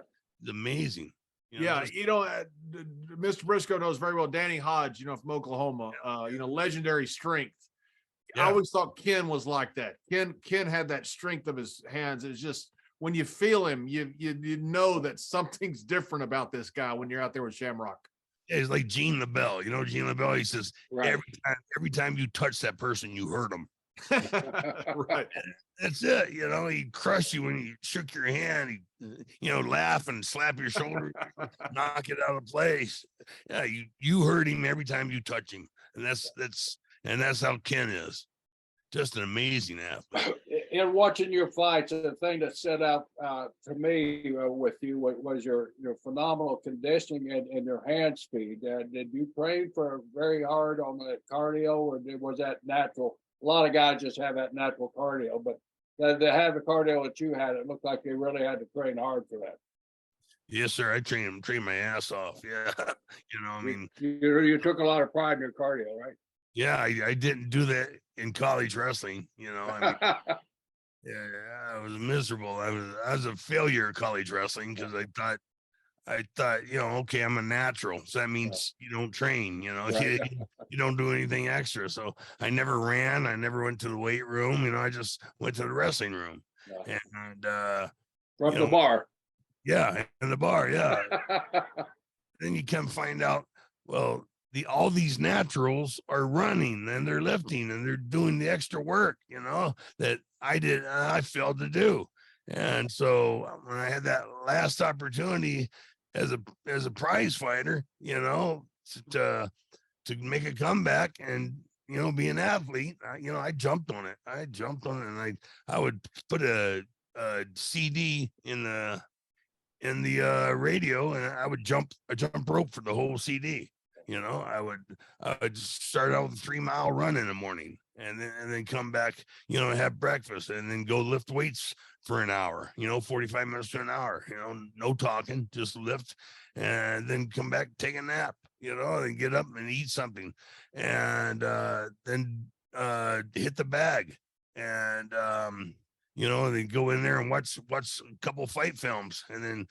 It's amazing. Mr. Brisco knows very well Danny Hodge, from Oklahoma, legendary strength. I always thought Ken was like that. Ken had that strength of his hands. It's just when you feel him, you know that something's different about this guy when you're out there with Shamrock. Yeah, he's like Gene LaBelle. Gene LaBelle, he says, every time you touch that person, you hurt him. Right. That's it. He'd crush you when you shook your hand. He'd, laugh and slap your shoulder, knock it out of place. Yeah, you hurt him every time you touch him, and that's how Ken is. Just an amazing athlete. In watching your fights, the thing that stood out to me with you was your phenomenal conditioning and your hand speed. Did you train very hard on the cardio, or was that natural? A lot of guys just have that natural cardio, but they have the cardio that you had. It looked like they really had to train hard for that. Yes, sir. I train my ass off. Yeah. You took a lot of pride in your cardio, right? Yeah, I didn't do that in college wrestling. I was miserable. I was a failure at college wrestling because I thought, okay, I'm a natural. So that means you don't train, you don't do anything extra. So I never ran. I never went to the weight room. I just went to the wrestling room and from the bar. Yeah. In the bar. Yeah. Then you come find out, well, all these naturals are running and they're lifting and they're doing the extra work, that I failed to do. And so when I had that last opportunity as a prize fighter, to make a comeback and, be an athlete, I jumped on it. And I would put a CD in the radio, and I would jump rope for the whole CD. I would start out with a 3-mile run in the morning and then come back, have breakfast and then go lift weights for an hour, 45 minutes to an hour, no talking, just lift and then come back, take a nap, and get up and eat something and then hit the bag and, then go in there and watch a couple fight films and then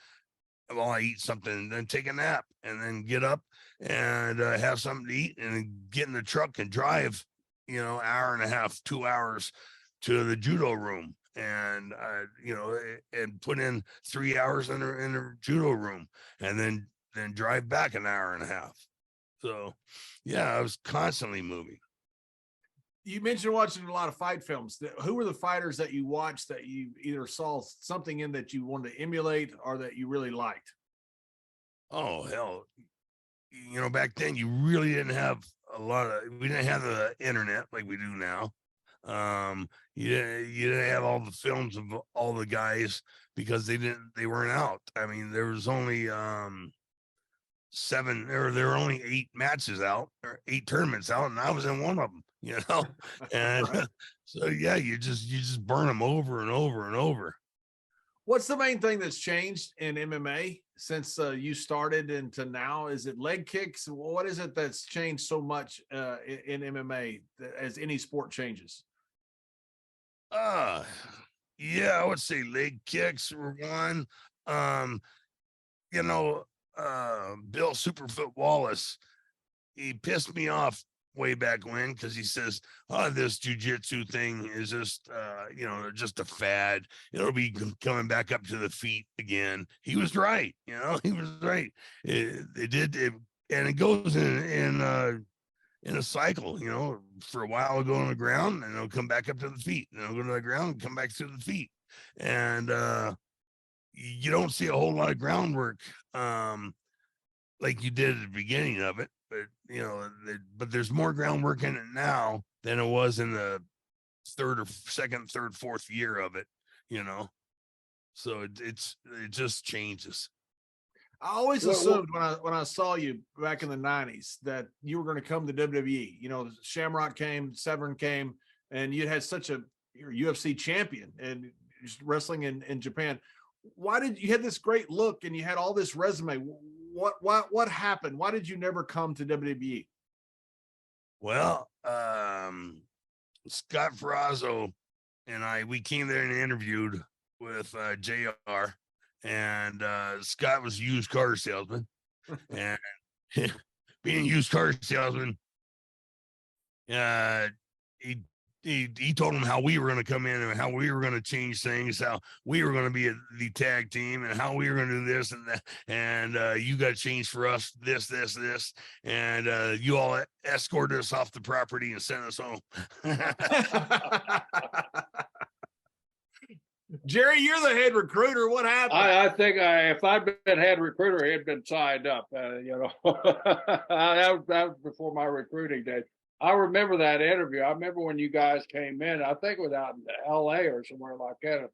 I eat something and then take a nap and then get up and have something to eat and then get in the truck and drive, hour and a half, 2 hours to the judo room and, and put in 3 hours in the judo room and then drive back an hour and a half. So, yeah, I was constantly moving. You mentioned watching a lot of fight films. Who were the fighters that you watched that you either saw something in that you wanted to emulate or that you really liked? Oh, hell. Back then you really didn't have we didn't have the internet like we do now. You didn't have all the films of all the guys because they weren't out. I mean, there was only there were only 8 matches out or 8 tournaments out, and I was in one of them. And Right. so yeah, you just burn them over and over and over. What's the main thing that's changed in MMA since you started into now? Is it leg kicks? What is it that's changed so much in MMA as any sport changes? Yeah, I would say leg kicks were one. Um, you know, Bill Superfoot Wallace, he pissed me off way back when because he says, "Oh, this jujitsu thing is just, just a fad. It'll be coming back up to the feet again." He was right. He was right. It did, and it goes in a cycle. For a while it'll go on the ground and it'll come back up to the feet, and it'll go to the ground and come back to the feet, and you don't see a whole lot of groundwork like you did at the beginning of it, but there's more groundwork in it now than it was in the third, fourth year of it, so it just changes. I always assumed when I saw you back in the 90s that you were going to come to WWE. Shamrock came, Severn came, and you had you're a UFC champion and wrestling in Japan. Why did you had this great look and you had all this resume? What happened? Why did you never come to WWE? Well, Scott Ferrazzo and we came there and interviewed with JR, and Scott was a used car salesman, and being a used car salesman, he told him how we were going to come in and how we were going to change things, how we were going to be the tag team, and how we were going to do this and that. And you got to change for us this, and you all escorted us off the property and sent us home. Jerry, you're the head recruiter. What happened? I think if I'd been head recruiter, he'd been signed up. That was before my recruiting days. I remember that interview. I remember when you guys came in. I think it was out in L.A. or somewhere like that,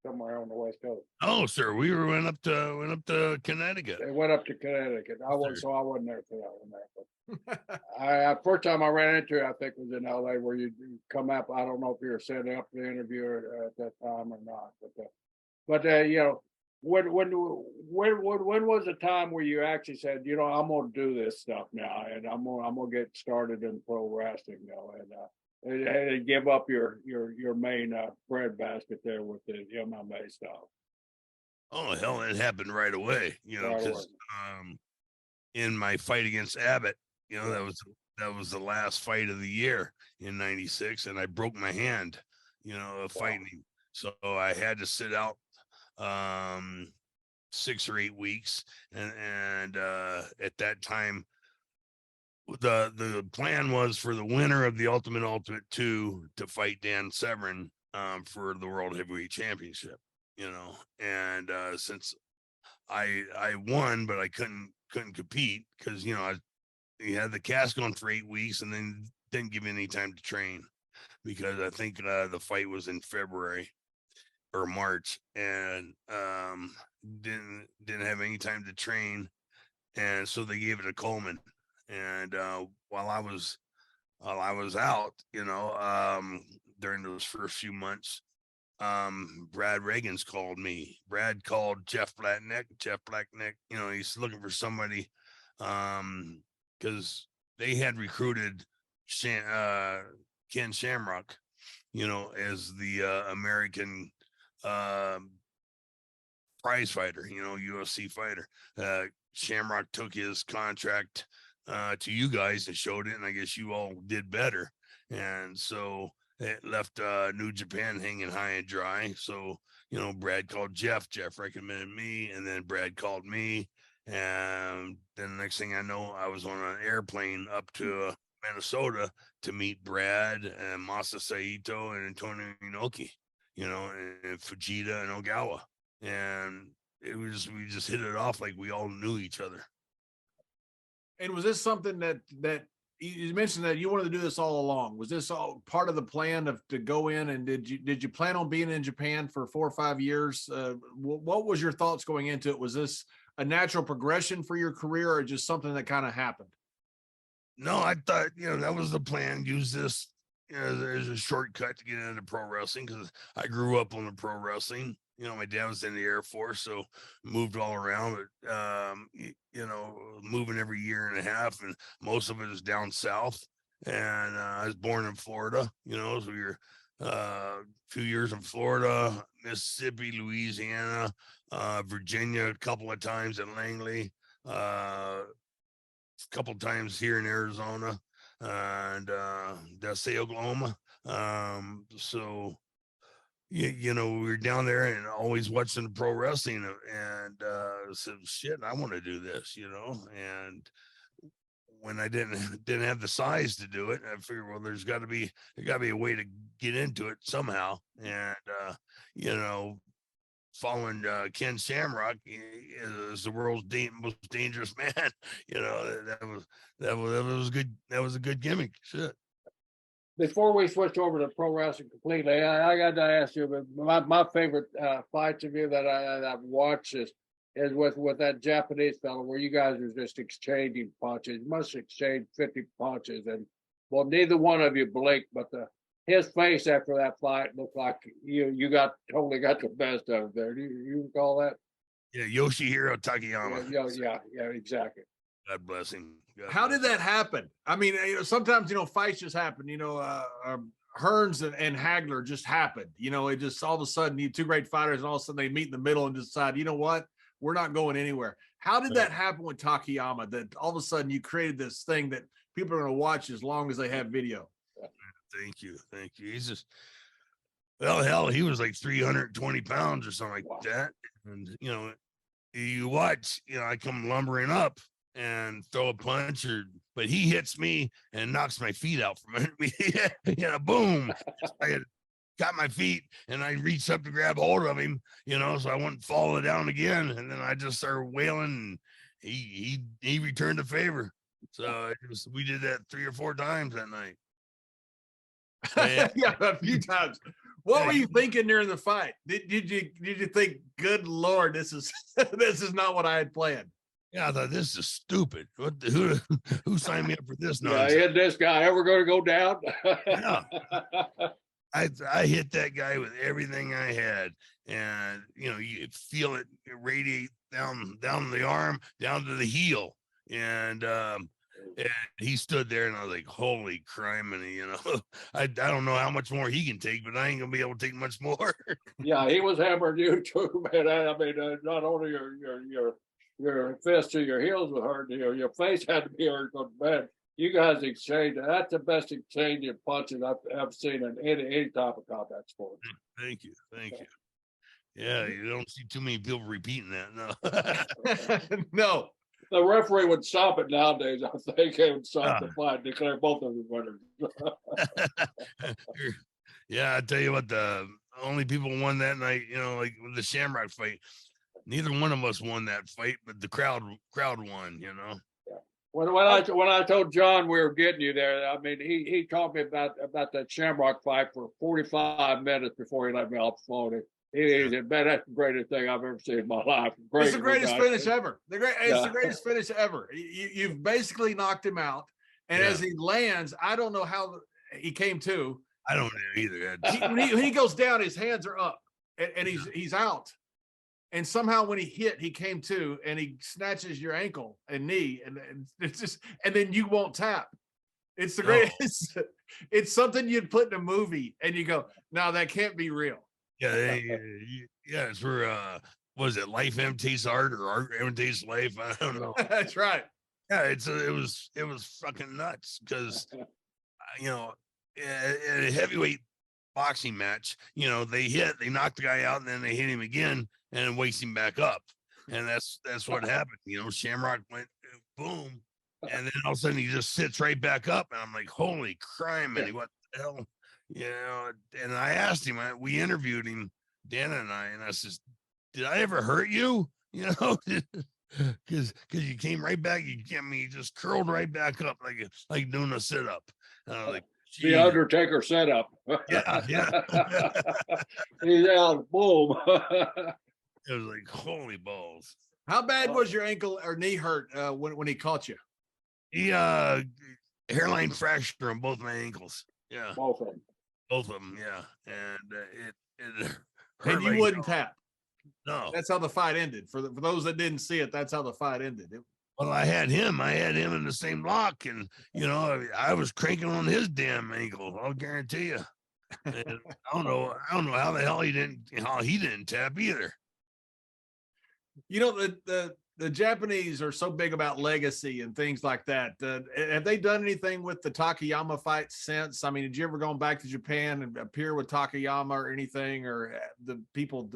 somewhere on the West Coast. Oh, sir, we went up to Connecticut. They went up to Connecticut. I wasn't there for that one. But first time I ran into it, I think was in L.A. where you come up. I don't know if you were setting up the interview at that time or not. But when was the time where you actually said, I'm going to do this stuff now, and I'm going to get started in pro wrestling, and give up your main bread basket there with the MMA stuff? Oh, hell, it happened right away, because in my fight against Abbott, that was the last fight of the year in '96, and I broke my hand, fighting. So I had to sit out 6 or 8 weeks, and at that time the plan was for the winner of the Ultimate 2 to fight Dan Severn for the World Heavyweight Championship, and since I won, but I couldn't compete because he had the cast on for 8 weeks and then didn't give me any time to train, because I think the fight was in February or March, and didn't have any time to train, and so they gave it to Coleman. And while I was out, during those first few months, Brad Reagan's called me. Brad called Jeff Blackneck. He's looking for somebody, because they had recruited Ken Shamrock, as the American prize fighter, UFC fighter. Shamrock took his contract to you guys and showed it, and I guess you all did better, and so it left New Japan hanging high and dry. So Brad called Jeff recommended me, and then Brad called me, and then the next thing I know, I was on an airplane up to Minnesota to meet Brad and Masa Saito and Antonio Inoki, and Fujita and Ogawa. And we just hit it off like we all knew each other. And was this something that you mentioned that you wanted to do this all along? Was this all part of the plan to go in? And did you plan on being in Japan for 4 or 5 years? What was your thoughts going into it? Was this a natural progression for your career, or just something that kind of happened? No, I thought, that was the plan. Use this, as a shortcut to get into pro wrestling, because I grew up on the pro wrestling. My dad was in the Air Force, so moved all around, but, moving every year and a half, and most of it is down south. And I was born in Florida, so we were a few years in Florida, Mississippi, Louisiana, Virginia, a couple of times at Langley, a couple of times here in Arizona, and Desi, Oklahoma. So we were down there and always watching the pro wrestling, and said, shit, I want to do this, and when I didn't have the size to do it, I figured, well, there got to be a way to get into it somehow. And following Ken Shamrock is the world's most dangerous man. That was good. That was a good gimmick. Shit. Before we switch over to pro wrestling completely, I got to ask you, but my favorite fights of you that I've watched is with that Japanese fellow where you guys are just exchanging punches. You must exchange 50 punches, and well, neither one of you blinked, but his face after that fight looked like you totally got the best of it there. Do you recall that? Yeah, Yoshihiro Takayama. Yeah, exactly. God bless him. How did that happen? I mean, sometimes fights just happen. Hearns and Hagler just happened. It just all of a sudden you two great fighters, and all of a sudden they meet in the middle and decide, you know what, we're not going anywhere. How did that happen with Takayama? That all of a sudden you created this thing that people are going to watch as long as they have video. Thank you. He's just, well, hell, he was like 320 pounds or something like that. And you watch, I come lumbering up and throw a punch, but he hits me and knocks my feet out from under me. Boom. I got my feet and I reached up to grab hold of him, so I wouldn't fall down again. And then I just started wailing, and he returned the favor. So we did that 3 or 4 times that night. Yeah, a few times. What were you thinking during the fight? Did you think, good Lord, this is not what I had planned? Yeah, I thought, this is stupid. Who signed me up for this nonsense? Yeah, is this guy ever going to go down? Yeah. I hit that guy with everything I had, and you feel it radiate down the arm, down to the heel, and he stood there, and I was like, holy crime. And I don't know how much more he can take, but I ain't gonna be able to take much more. Yeah, he was hammering you too, man. I mean, not only your fist or your heels were hurt, your face had to be hurt, man. You guys exchanged. That's the best exchange of punches I've seen in any type of combat sport. Thank you. Yeah, you don't see too many people repeating that. No. No. The referee would stop it nowadays. I think he would stop the fight, declare both of them winners. Yeah, I tell you what, the only people won that night, like with the Shamrock fight, neither one of us won that fight, but the crowd won. Yeah. When I told John we were getting you there, I mean, he talked me about that Shamrock fight for 45 minutes before he let me off the phone. He said, man, that's the greatest thing I've ever seen in my life. It's the greatest finish ever. It's the greatest finish ever. You've basically knocked him out. And as he lands, I don't know how he came to. I don't know either. When he goes down, his hands are up, and he's out. And somehow when he came to, and he snatches your ankle and knee, and it's just, and then you won't tap. It's the greatest. It's something you'd put in a movie, and you go, no, that can't be real. Yeah, it's for was it Life Imitates Art or Art Imitates Life? I don't know. That's right. Yeah, it was fucking nuts, because in a heavyweight boxing match, they knock the guy out, and then they hit him again and wakes him back up, and that's what happened. Shamrock went boom, and then all of a sudden he just sits right back up, and I'm like, holy crime, and what the hell? And I asked him, we interviewed him, Dan and I says, did I ever hurt you? You know, because you came right back. You just curled right back up like doing a sit up. Like, the Undertaker setup. Yeah. He's out, boom. It was like, holy balls. How bad was your ankle or knee hurt when he caught you? He hairline fracture on both my ankles. Yeah, Both of them. Both of them. Yeah, and it hurt. And you wouldn't tap. No, that's how the fight ended. For those that didn't see it, that's how the fight ended. Well, I had him in the same lock, and I was cranking on his damn ankle. I'll guarantee you. And I don't know how the hell he didn't tap either. The Japanese are so big about legacy and things like that. Have they done anything with the Takayama fight since? I mean, did you ever go back to Japan and appear with Takayama or anything, or the people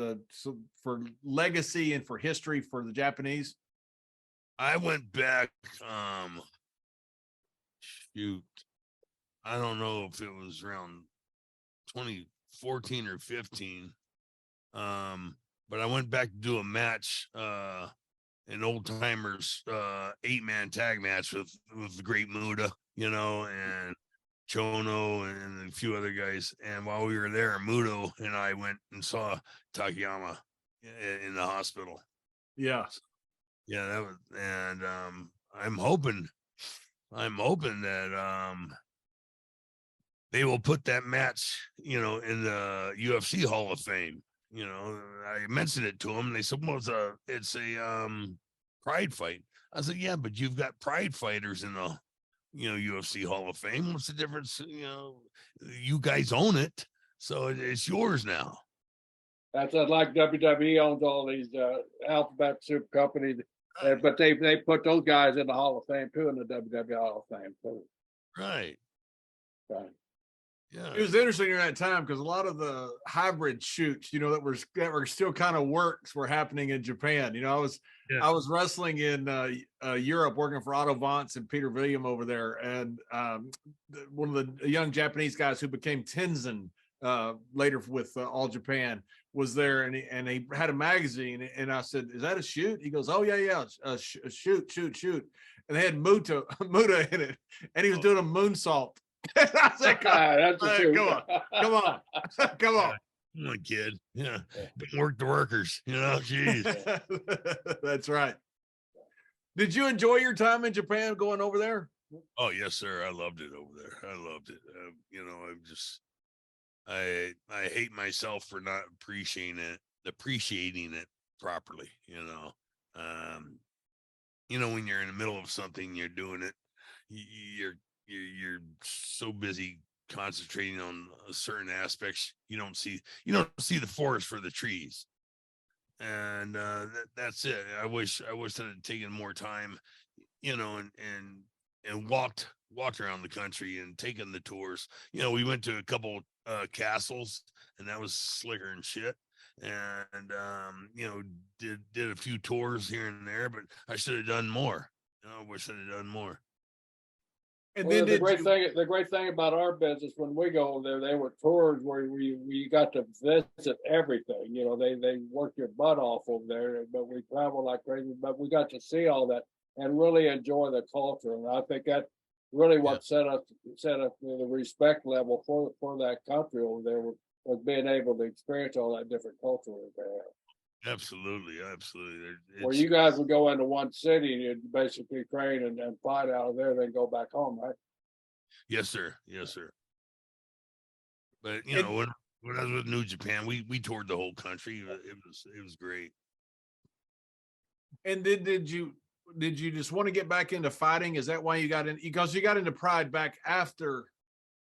for legacy and for history for the Japanese? I went back, I don't know if it was around 2014 or 15. But I went back to do a match, an old timers 8-man tag match with the great Muda, and Chono and a few other guys. And while we were there, Muda and I went and saw Takayama in the hospital. Yeah. Yeah, that was, and I'm hoping that they will put that match, in the UFC Hall of Fame. I mentioned it to them. They said, well, it's a pride fight. I said, yeah, but you've got pride fighters in the, UFC Hall of Fame. What's the difference? You guys own it, so it's yours now. That's like WWE owns all these alphabet soup companies, but they put those guys in the Hall of Fame too, in the WWE Hall of Fame too. Right. Yeah. It was interesting during that time because a lot of the hybrid shoots, that were still kind of works were happening in Japan. I was wrestling in Europe, working for Otto Vance and Peter William over there, and one of the young Japanese guys who became Tenzin later with All Japan was there, and he had a magazine, and I said, "Is that a shoot?" He goes, "Oh yeah, shoot," and they had Muta in it, and he was doing a moonsault. I said, come on. Come on, kid. Yeah. Work the workers, geez. That's right. Did you enjoy your time in Japan going over there? Oh, yes, sir. I loved it over there. I loved it. I hate myself for not appreciating it properly, when you're in the middle of something, you're doing it, you're so busy concentrating on certain aspects, you don't see the forest for the trees, and that's it. I wish I had taken more time, and walked around the country and taken the tours. We went to a couple castles, and that was slicker and shit, and did a few tours here and there, but I should have done more. I wish I'd have done more. And then the great thing about our business, when we go there, they were tours where we got to visit everything. They work your butt off over there, but we travel like crazy. But we got to see all that and really enjoy the culture. And I think that really what set up the respect level for that country over there was being able to experience all that different culture over there. Absolutely. Where you guys would go into one city and you'd basically train and fight out of there, then go back home, right? Yes, sir. But when I was with New Japan, we toured the whole country. It was great. And did you just want to get back into fighting? Is that why you got in? Because you got into Pride back after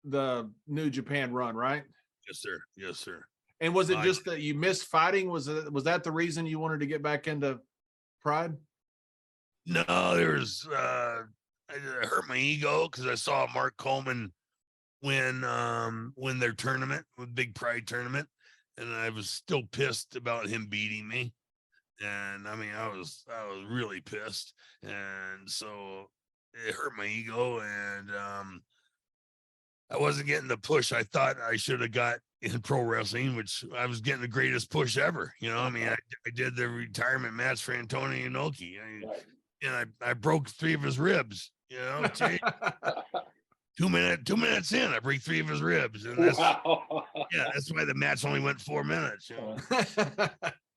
the New Japan run, right? Yes, sir. And was it just that you missed fighting? Was that the reason you wanted to get back into Pride? No, there was I hurt my ego because I saw Mark Coleman win their tournament, with big Pride tournament, and I was still pissed about him beating me. And I mean, I was really pissed, and so it hurt my ego, and I wasn't getting the push I thought I should have got in pro wrestling, which I was getting the greatest push ever. You know, I mean, I did the retirement match for Antonio Inoki, and I broke 3 of his ribs. You know, 2 minutes in, I break 3 of his ribs, and that's that's why the match only went 4 minutes. You know?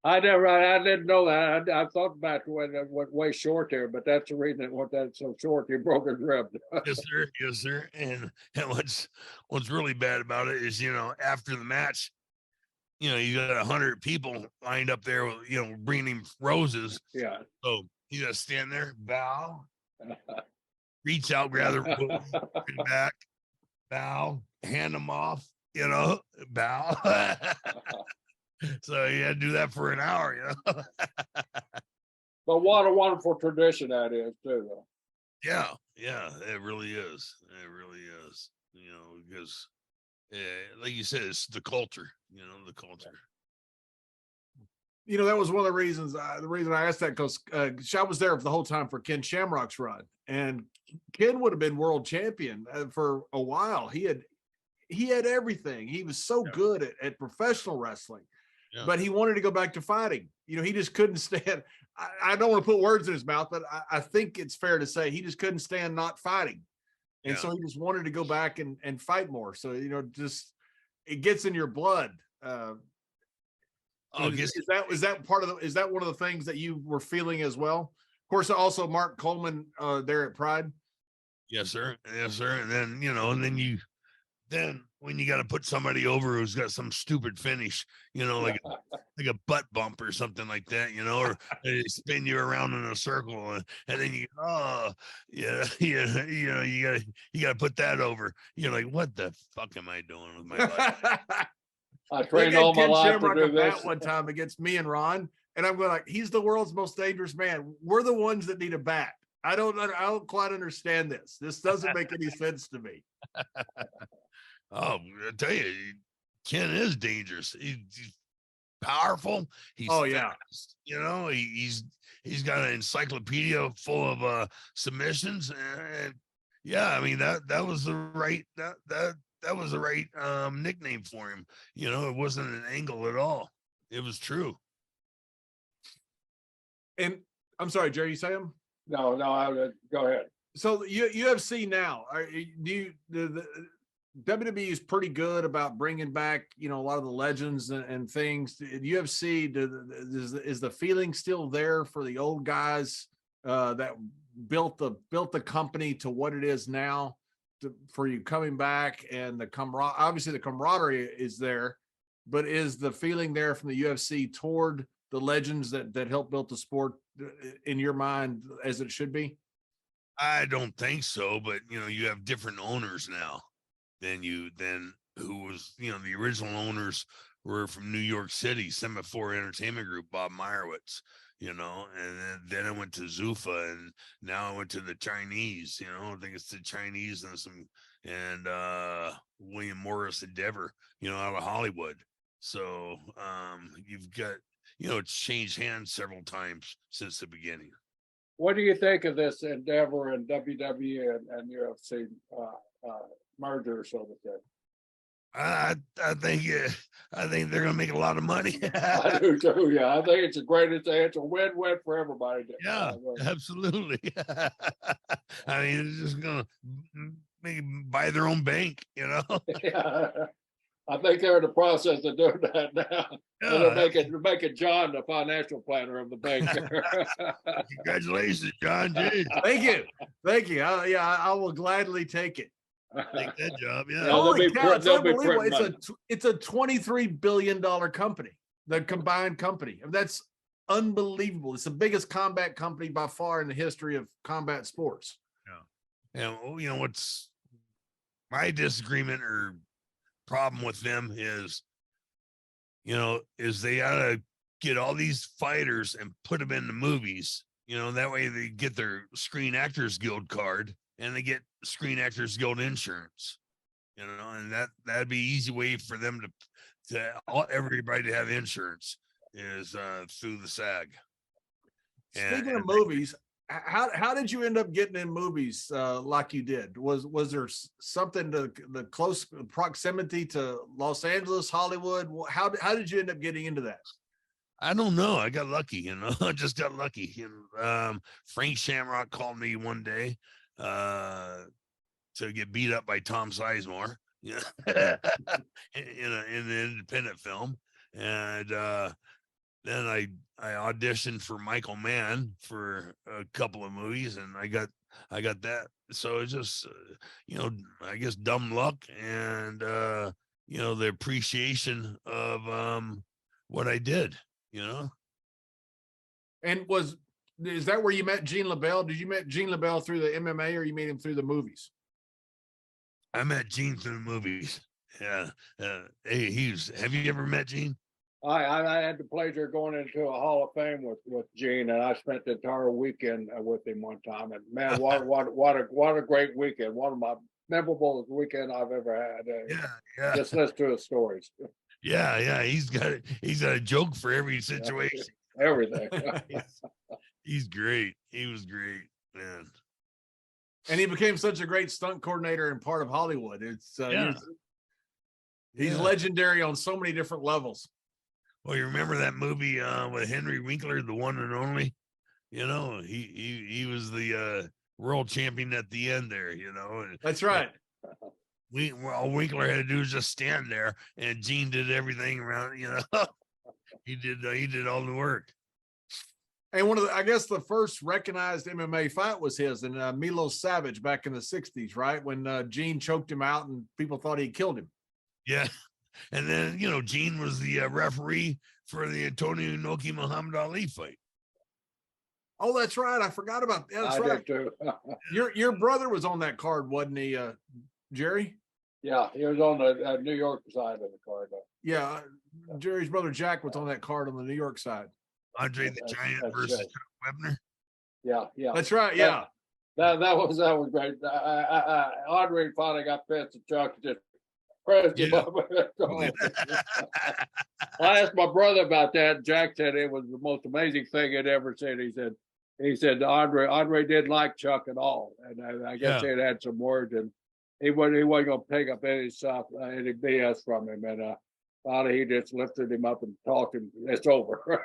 I didn't know that. I thought back when it went way short there, but that's the reason it went that so short. You broke his rib. Yes, sir. Yes, sir. And what's really bad about it is, you know, after the match, you know, you got 100 people lined up there, with, you know, bringing him roses. Yeah. So you got to stand there, bow, reach out, grab the back, bow, hand them off, you know, bow. So you had to do that for an hour, you know. But what a wonderful tradition that is, too, though. Yeah, it really is. It really is. You know, because like you said, it's the culture, you know, the culture. You know, that was one of the reasons I asked that, because I was there the whole time for Ken Shamrock's run, and Ken would have been world champion for a while. He had everything. He was so good at professional wrestling. Yeah. But he wanted to go back to fighting. You know, he just couldn't stand. I don't want to put words in his mouth, but I think it's fair to say he just couldn't stand not fighting. And so he just wanted to go back and fight more. So, you know, just it gets in your blood. Is that part of is that one of the things that you were feeling as well? Of course, also Mark Coleman there at Pride. Yes, sir. Yes, sir. And then, you know, then when you got to put somebody over who's got some stupid finish, you know, like a butt bump or something like that, you know, or they spin you around in a circle, and then you you know, you gotta put that over. You're like, what the fuck am I doing with my life? I trained all my life to do this one time against me and Ron, and I'm going like, he's the world's most dangerous man. We're the ones that need a bat. I don't quite understand this. This doesn't make any sense to me. Oh, I tell you, Ken is dangerous. He's powerful. He's fast, you know, he's got an encyclopedia full of submissions, and I mean that was the right that was the right nickname for him. You know, it wasn't an angle at all. It was true. And I'm sorry, Jerry, you say him? No, go ahead. So UFC now, the WWE is pretty good about bringing back, you know, a lot of the legends and things. UFC, is the feeling still there for the old guys that built the company to what it is now, for you coming back, and obviously the camaraderie is there, but is the feeling there from the UFC toward the legends that helped build the sport in your mind as it should be? I don't think so, but you know, you have different owners now than who was, you know, the original owners were from New York City, Semaphore Entertainment Group, Bob Meyerowitz, you know, and then I went to Zuffa, and now I went to the Chinese, you know, I think it's the Chinese and William Morris Endeavor, you know, out of Hollywood. So you've got, you know, it's changed hands several times since the beginning. What do you think of this Endeavor and WWE and UFC merger or so with that? I think they're gonna make a lot of money. I do too. Yeah, I think it's a great thing. It's a win-win for everybody. Yeah, absolutely. I mean, it's just gonna buy their own bank, you know. Yeah. I think they're in the process of doing that now. Yeah. They're making John the financial planner of the bank. Congratulations, John. Jeez. Thank you. I will gladly take it. Take that job. Yeah. Holy cow, it's unbelievable. It's a $23 billion company, the combined company. That's unbelievable. It's the biggest combat company by far in the history of combat sports. Yeah. And you know what's my disagreement or problem with them is, you know, is they gotta get all these fighters and put them in the movies, you know, that way they get their Screen Actors Guild card and they get Screen Actors Guild insurance, you know, and that'd be easy way for them to everybody to have insurance is through the SAG. Speaking of movies, how did you end up getting in movies like you did? Was there something to the close proximity to Los Angeles, Hollywood? How did you end up getting into that? I don't know. I got lucky, I just got lucky. Frank Shamrock called me one day to get beat up by Tom Sizemore, in an independent film. And then I auditioned for Michael Mann for a couple of movies, and I got that. So it's just, I guess dumb luck and, the appreciation of what I did, And is that where you met Gene LaBelle? Did you met Gene LaBelle through the MMA, or you met him through the movies? I met Gene through the movies. Yeah. Hey, have you ever met Gene? I had the pleasure of going into a Hall of Fame with Gene, and I spent the entire weekend with him one time. And man, what a great weekend! One of my memorable weekend I've ever had. Yeah. Just listen to his stories. Yeah. He's got a joke for every situation. Everything. He's great. He was great, man. And he became such a great stunt coordinator and part of Hollywood. He's legendary on so many different levels. Well, you remember that movie with Henry Winkler, The One and Only? He was the world champion at the end there. That's right. All Winkler had to do was just stand there, and Gene did everything around. He did all the work. And I guess the first recognized MMA fight was his and Milos Savage back in the 60s, right? When Gene choked him out and people thought he killed him. Yeah. And then, Gene was the referee for the Antonio Inoki Muhammad Ali fight. Oh, that's right. I forgot about that. That's right. Too. Your brother was on that card, wasn't he, Jerry? Yeah, he was on the New York side of the card. Yeah, Jerry's brother Jack was on that card on the New York side. Andre the Giant versus Chuck Webner. Yeah. That's right. Yeah. That was great. Andre finally got pissed at Chuck, just pressed him up. I asked my brother about that. Jack said it was the most amazing thing he'd ever seen. He said Andre didn't like Chuck at all, and I guess they had some words, and he wasn't going to pick up any stuff, any BS from him, and finally he just lifted him up and talked, and it's over.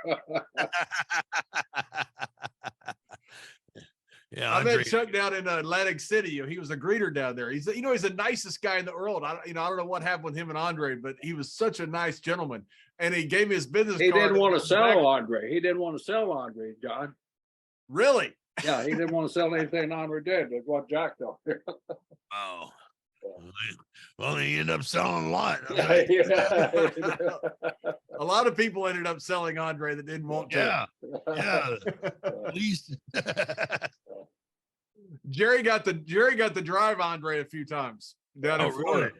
Yeah, I met Chuck down in Atlantic City. He was a greeter down there. He's the nicest guy in the world. I don't know what happened with him and Andre, but he was such a nice gentleman. And he gave me his business card. He didn't want to sell Andre. He didn't want to sell Andre, John. Really? Yeah, he didn't want to sell anything Andre did. That's what Jack told me. Oh. Well, he ended up selling a lot. A lot of people ended up selling Andre that didn't want to. Yeah. At least. Jerry got the drive Andre a few times down in Florida.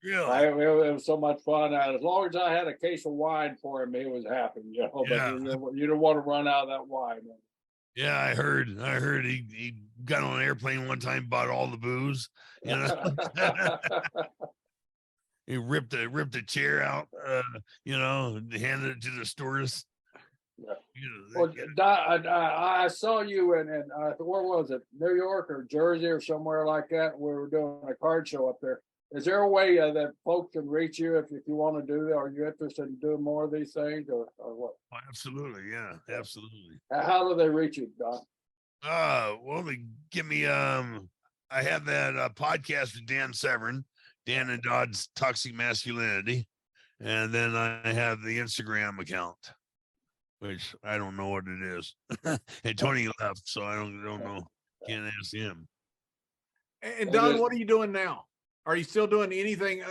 Really? It was so much fun. As long as I had a case of wine for him, he was happy. But you don't want to run out of that wine. Yeah, I heard he got on an airplane one time, bought all the booze. He ripped a chair out, handed it to the stewardess. Well, I saw you in where was it? New York or Jersey or somewhere like that. We were doing a card show up there. Is there a way that folks can reach you if you want to do that? Are you interested in doing more of these things or what? Oh, absolutely, yeah, absolutely. How do they reach you, Don? Well, they give me I have that podcast with Dan Severn, Dan and Dodd's Toxic Masculinity, and then I have the Instagram account, which I don't know what it is. And Tony left, so I don't know. Can't ask him. And Don, what are you doing now? Are you still doing anything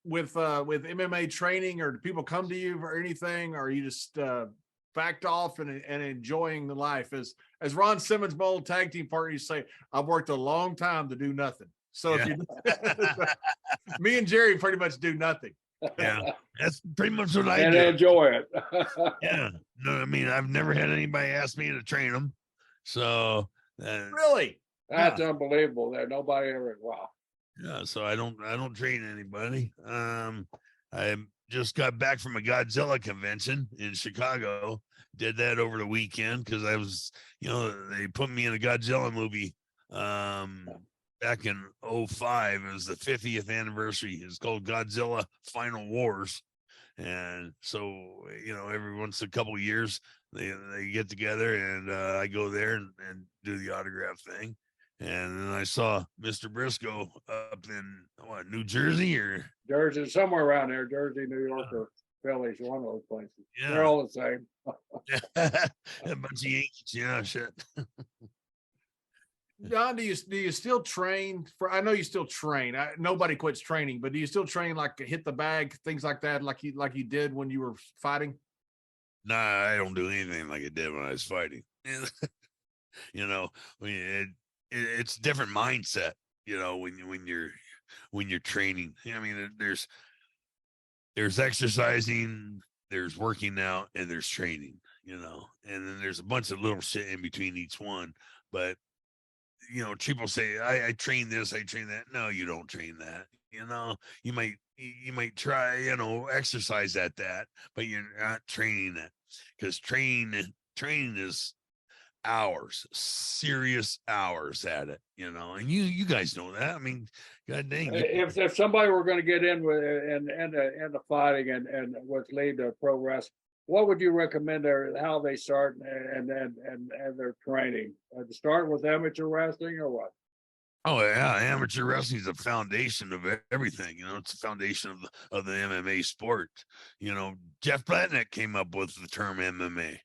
with MMA training, or do people come to you for anything? Or are you just backed off and enjoying the life? As Ron Simmons, my old tag team partner, used to say, I've worked a long time to do nothing. So if you, me and Jerry pretty much do nothing. Yeah, that's pretty much what I do. And enjoy it. Yeah, no, I mean, I've never had anybody ask me to train them. So really, that's unbelievable. That nobody ever. Wow. Yeah, so I don't train anybody. I just got back from a Godzilla convention in Chicago. Did that over the weekend because I was, they put me in a Godzilla movie back in 2005. It was the 50th anniversary. It's called Godzilla Final Wars. And so, every once in a couple of years, they get together and I go there and do the autograph thing. And then I saw Mr. Brisco up in New Jersey or Jersey, somewhere around there, Jersey, New York, or Philly, one of those places. Yeah. They're all the same. A bunch of Yankees, yeah, shit. Don, do you still train I know you still train. Nobody quits training, but do you still train like hit the bag, things like that, like you did when you were fighting? Nah, I don't do anything like I did when I was fighting. It's a different mindset, when you're training. I mean, there's exercising, there's working out, and there's training, and then there's a bunch of little shit in between each one. But people say I train this, I train that. No, you don't train that. You might try, exercise at that, but you're not training it, because training is hours, serious hours at it, and you guys know that. I mean, god dang, if somebody were going to get in with and the fighting and what's lead to pro wrestling, what would you recommend how they start and their training? To start with amateur wrestling or what? Oh yeah, amateur wrestling is the foundation of everything. It's the foundation of the MMA sport. Jeff Blatnick came up with the term MMA.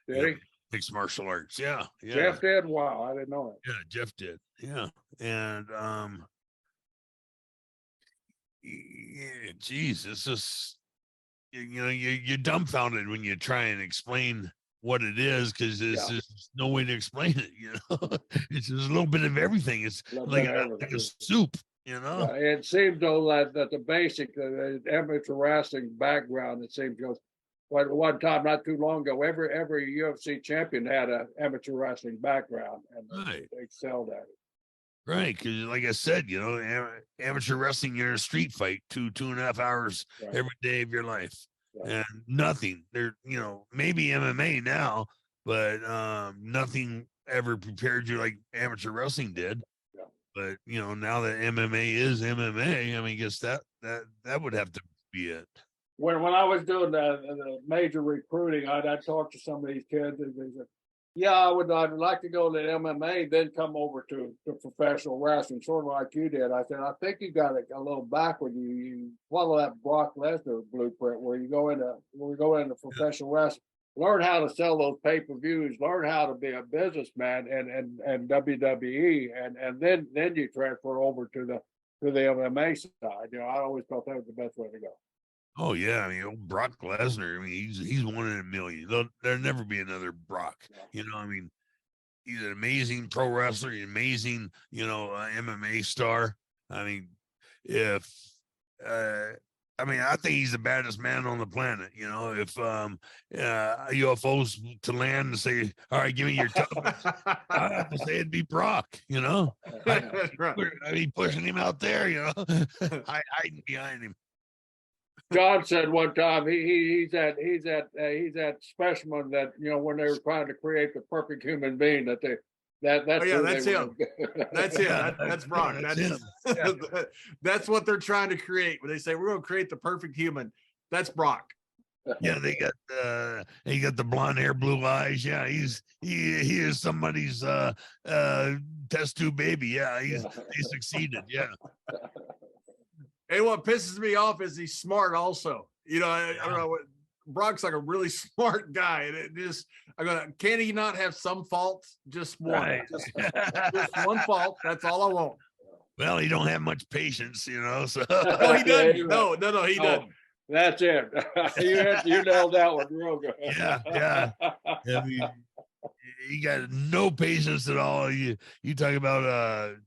Did he? Mixed martial arts. Yeah. Jeff did? Wow, I didn't know it. Yeah, Jeff did. Yeah. And geez, it's just you're dumbfounded when you try and explain what it is, because there's just no way to explain it. It's just a little bit of everything. It's like a soup. It seems though that the basic amateur wrestling background, it seems, goes. One time, not too long ago, every UFC champion had an amateur wrestling background and they excelled at it. Right, because like I said, amateur wrestling, you're in a street fight 2.5 hours every day of your life, and nothing. There, maybe MMA now, but nothing ever prepared you like amateur wrestling did. Yeah. But now that MMA is MMA, I mean, I guess that would have to be it. When I was doing the major recruiting, I'd talk to some of these kids and they said, "Yeah, I'd like to go to MMA, then come over to professional wrestling, sort of like you did." I said, "I think you got it a little backward. You follow that Brock Lesnar blueprint where we go into professional wrestling, learn how to sell those pay-per-views, learn how to be a businessman and WWE, and then you transfer over to the MMA side." I always thought that was the best way to go. Oh yeah, I mean, Brock Lesnar. I mean, he's one in a million. There'll never be another Brock. I mean, he's an amazing pro wrestler, an amazing, MMA star. I mean, I think he's the baddest man on the planet. If UFOs to land and say, "All right, give me your toughest," I have to say it'd be Brock. I'd be pushing him out there. Hiding behind him. John said one time he's that specimen that when they were trying to create the perfect human being that's him. That's him. That's Brock. That's what they're trying to create when they say we're going to create the perfect human. That's Brock. Yeah, he got the blonde hair, blue eyes. Yeah, he is somebody's test tube baby. Yeah, he succeeded. Yeah. And what pisses me off is he's smart also. I don't know what Brock's like, a really smart guy. And it just, can he not have some fault? Just one. Right. Just one fault. That's all I want. Well, he don't have much patience, so. No, he doesn't. No, he doesn't. That's it. you nailed that one real good. Yeah. I mean, he got no patience at all. You talk about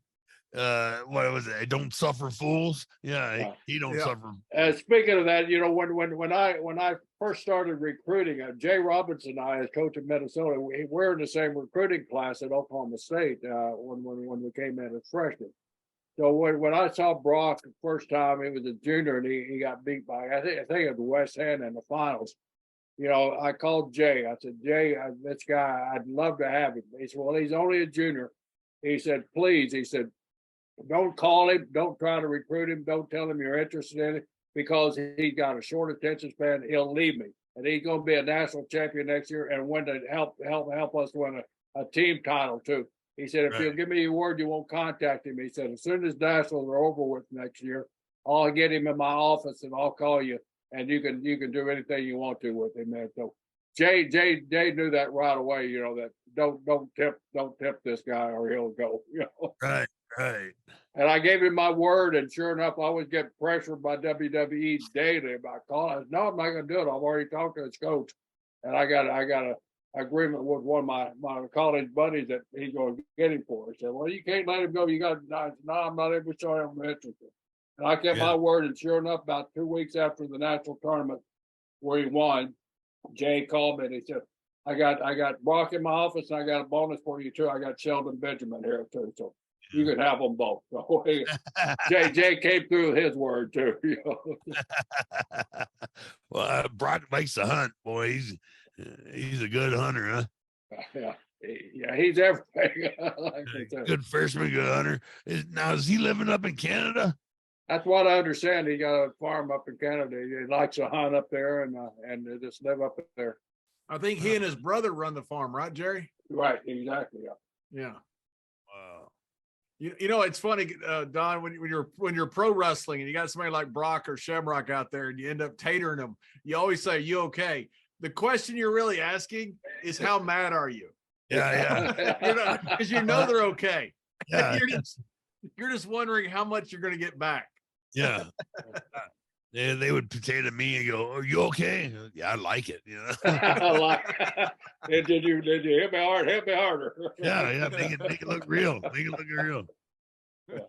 what was it? I don't suffer fools. Yeah, he don't suffer. Speaking of that, when I first started recruiting, Jay Robinson and I, as coach of Minnesota, we're in the same recruiting class at Oklahoma State when we came in as freshmen. So when I saw Brock the first time, he was a junior and he got beat by I think it was West End in the finals. You know, I called Jay. I said, Jay, this guy, I'd love to have him. He said, well, he's only a junior. He said, please. He said, don't call him. Don't try to recruit him. Don't tell him you're interested in it because he's got a short attention span. He'll leave me. And he's going to be a national champion next year and win to help us win a team title too. He said, if you'll give me your word, you won't contact him. He said, as soon as nationals are over with next year, I'll get him in my office and I'll call you and you can do anything you want to with him, man. So Jay knew that right away, you know, that don't tip this guy or he'll go, you know. Right. And I gave him my word, and sure enough, I was getting pressured by WWE daily about calling. I said, no, I'm not going to do it. I've already talked to his coach, and I got a agreement with one of my college buddies that he's going to get him for. He said, well, you can't let him go. You got to. No, I'm not able to show him interested. And I kept my word, and sure enough, about 2 weeks after the national tournament where he won, Jay called me and he said, I got Brock in my office, and I got a bonus for you too. I got Sheldon Benjamin here too, so you can have them both. So Jay came through his word too. You know? Well, Brock likes to hunt, boy. He's a good hunter, huh? Yeah, he's everything. Like good freshman, good hunter. Now, is he living up in Canada? That's what I understand. He got a farm up in Canada. He likes to hunt up there and just live up there. I think he and his brother run the farm, right, Jerry? Right, exactly. Yeah. Wow. You know, it's funny, Don, when you're pro wrestling and you got somebody like Brock or Shamrock out there and you end up tatering them, you always say, "You okay?" The question you're really asking is, "How mad are you?" Yeah. Because you know they're okay. Yeah. You're just wondering how much you're going to get back. Yeah. They would potato me and go, "Are you okay?" Yeah, I like it. You know. I like. Did you hit me hard? Hit me harder. Yeah. Make it look real. Make it look real. Yeah.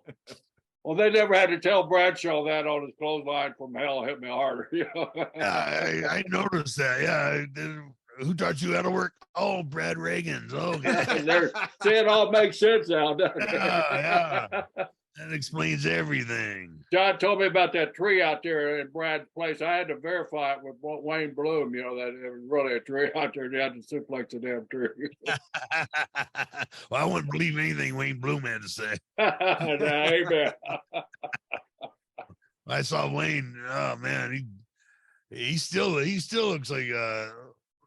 Well, they never had to tell Bradshaw that on his clothesline from hell. Hit me harder. You know? Yeah, I noticed that. Yeah. Who taught you how to work? Oh, Brad Reagan's. Oh, okay. See, it all makes sense now. Yeah. That explains everything. John told me about that tree out there in Brad's place. I had to verify it with Wayne Bloom, you know, that it was really a tree out there. They had to suplex the damn tree. Well, I wouldn't believe anything Wayne Bloom had to say. Amen. I saw Wayne. Oh man, he still looks like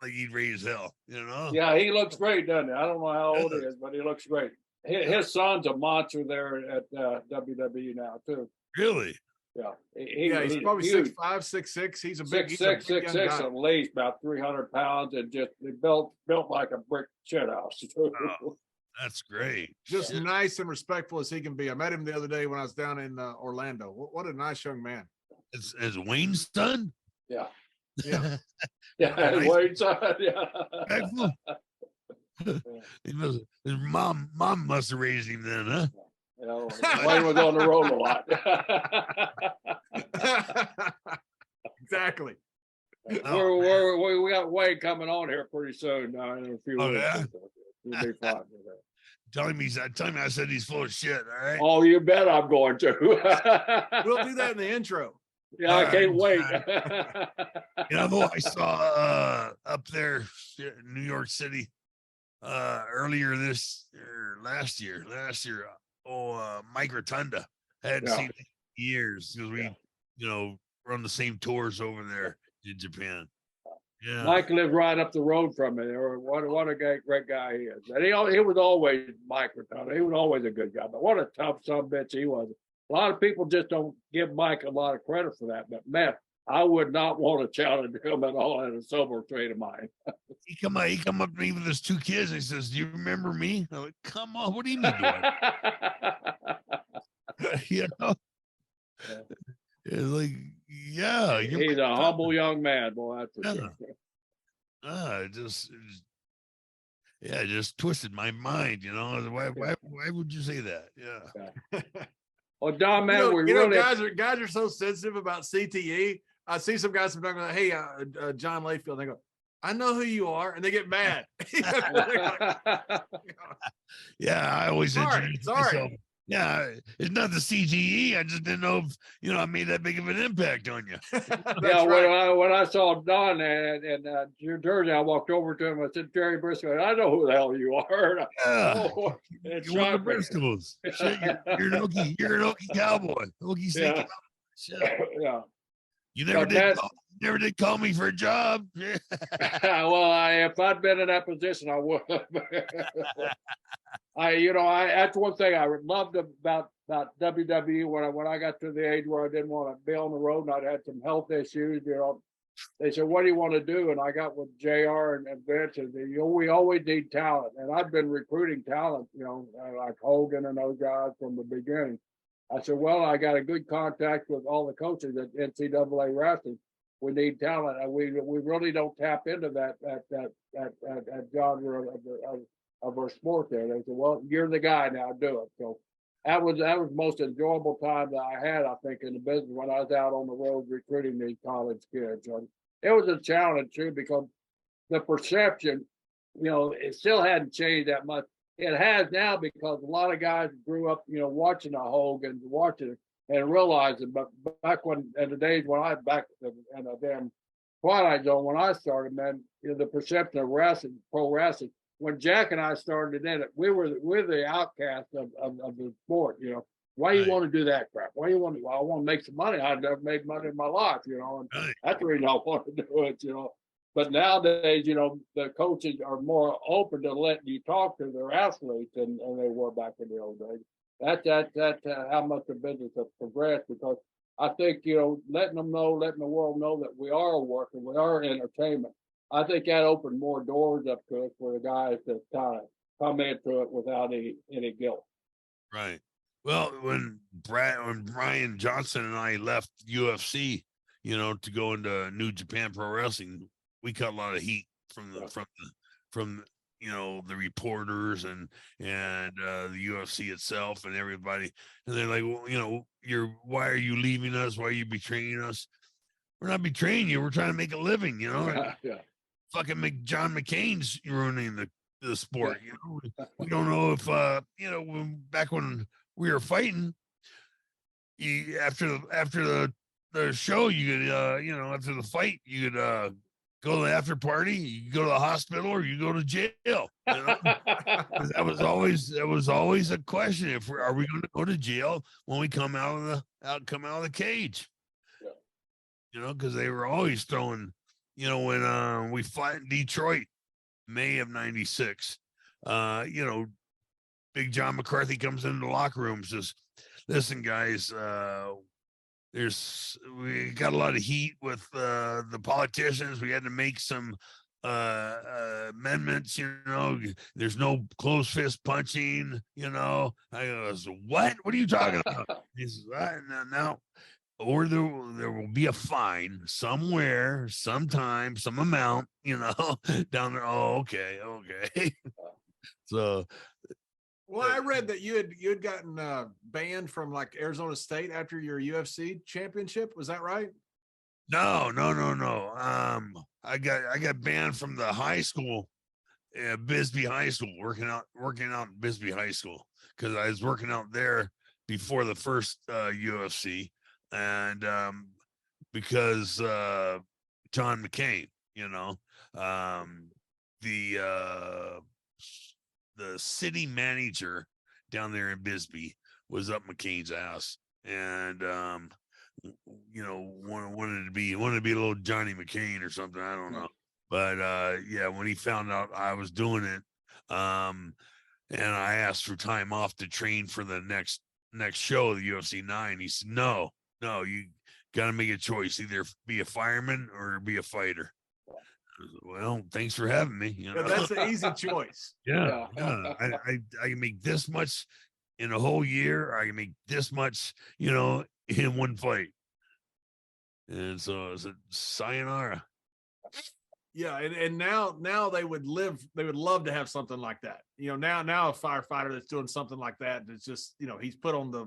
he'd raise hell, you know? Yeah, he looks great, doesn't he? I don't know how old he is, but he looks great. His son's a monster there at WWE now too. Really? Yeah. He's probably 6'5", 6'6". He's a big 6'6", at least, about 300 pounds, and just built like a brick shit house. Oh, that's great. Just nice and respectful as he can be. I met him the other day when I was down in Orlando. What a nice young man. Is Wayne's son? Yeah. Yeah. Yeah, Wayne's son. Yeah. His mom must have raised him then, huh? You know, Wayne was on the road a lot. Exactly. We got Wayne coming on here pretty soon. In a few weeks. Yeah? He'll be fine. Tell him I said he's full of shit. All right. Oh, you bet I'm going to. We'll do that in the intro. Yeah, I can't wait. You know, I saw up there in New York City earlier last year. Mike Rotunda. I hadn't seen him in years because we, we're on the same tours over there in Japan. Yeah, Mike lived right up the road from me. What a great guy he is. And he was always Mike Rotunda. He was always a good guy. But what a tough son of a bitch he was. A lot of people just don't give Mike a lot of credit for that. But man, I would not want to challenge him at all in a sober trade of mine. He come up to me with his two kids. And he says, "Do you remember me?" I'm like, "Come on, what do you mean?" You know, it's like, yeah, he's a humble young man, boy. That's for sure. It just twisted my mind. You know, why would you say that? Yeah. Well, Don, man, guys are so sensitive about CTE. I see some guys sometimes go, "Hey, John Layfield," they go, "I know who you are," and they get mad. Yeah, I always introduce myself. Yeah, it's not the CGE. I just didn't know if I made that big of an impact on you. Yeah, right. when I saw Don in New Jersey, I walked over to him. I said, "Jerry Brisco," I know who the hell you are. Yeah, Oh, it you're one of shocked the me. Briscoes. Shit, you're an Okie, you're an Okie cowboy, Okie State Yeah, cowboy. Shit, yeah. you But man, never did call me for a job. well, if I'd been in that position, I would. That's one thing I loved about WWE when I got to the age where I didn't want to be on the road and I'd had some health issues. They said, "What do you want to do?" And I got with JR and Vince, and we always need talent. And I've been recruiting talent, like Hogan and those guys from the beginning. I said, "Well, I got a good contact with all the coaches at NCAA wrestling. We need talent, and we really don't tap into that genre of our sport there." They said, "Well, you're the guy now, do it." So that was the most enjoyable time that I had, I think, in the business when I was out on the road recruiting these college kids. And it was a challenge too because the perception, it still hadn't changed that much. It has now because a lot of guys grew up, watching the Hogans, watching and realizing. But back in the days when I back in the damn Twilight Zone when I started, man, the perception of wrestling, pro wrestling. When Jack and I started in it, we're the outcasts of the sport. Why you want to do that crap? Why you want to? Well, I want to make some money. I've never made money in my life, and that's the reason I want to do it. But nowadays, the coaches are more open to letting you talk to their athletes than they were back in the old days. That's how much the business has progressed because I think letting the world know that we are working, we are entertainment. I think that opened more doors up to us for the guys to kind of come into it without any guilt. Right. Well, when Brian Johnson and I left UFC, to go into New Japan Pro Wrestling, we got a lot of heat from the reporters and the UFC itself and everybody. And they're like, well, why are you leaving us? Why are you betraying us? We're not betraying you. We're trying to make a living, Yeah. Fucking John McCain's ruining the sport. We don't know if back when we were fighting, after the show, you could after the fight, you could go to the after party, you could go to the hospital, or you go to jail. That was always a question: are we going to go to jail when we come out of the cage? Because they were always throwing. When we fought in Detroit, May of '96, Big John McCarthy comes into the locker room and says, "Listen, guys, we got a lot of heat with the politicians. We had to make some amendments. There's no closed fist punching. I go, what? What are you talking about?" He says, "No. Or there will be a fine somewhere, sometime, some amount, down there." Oh, okay. So, well, I read that you had gotten banned from like Arizona State after your UFC championship. Was that right? No. I got banned from the high school, Bisbee High School, working out in Bisbee High School because I was working out there before the first UFC. And because John McCain, the city manager down there in Bisbee was up McCain's ass, and wanted to be a little Johnny McCain or something. I don't know, but when he found out I was doing it, and I asked for time off to train for the next show, the UFC 9, he said, no, you got to make a choice, either be a fireman or be a fighter. Well, thanks for having me. Yeah, that's an easy choice. Yeah. I can make this much in a whole year. I can make this much, in one fight. And so I said, sayonara. Yeah, and now they would love to have something like that. Now a firefighter that's doing something like that, it's just, he's put on the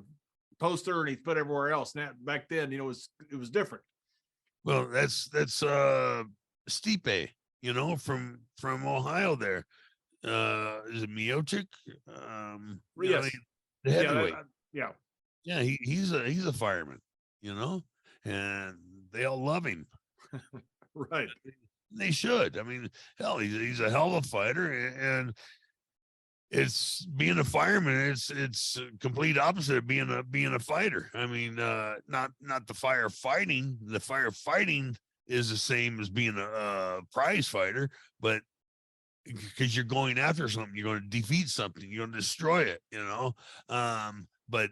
poster and he's put everywhere else. Now back then, it was different. Well, that's Stipe, from Ohio there. Is it Miocic? Yes. the Yeah, heavyweight. yeah. Yeah, he's a fireman, you know, and they all love him. Right. They should. I mean, hell, he's a hell of a fighter, and it's being a fireman. It's a complete opposite of being a fighter. I mean, not the firefighting. The firefighting is the same as being a prize fighter, but because you're going after something, you're going to defeat something, you're going to destroy it, you know. But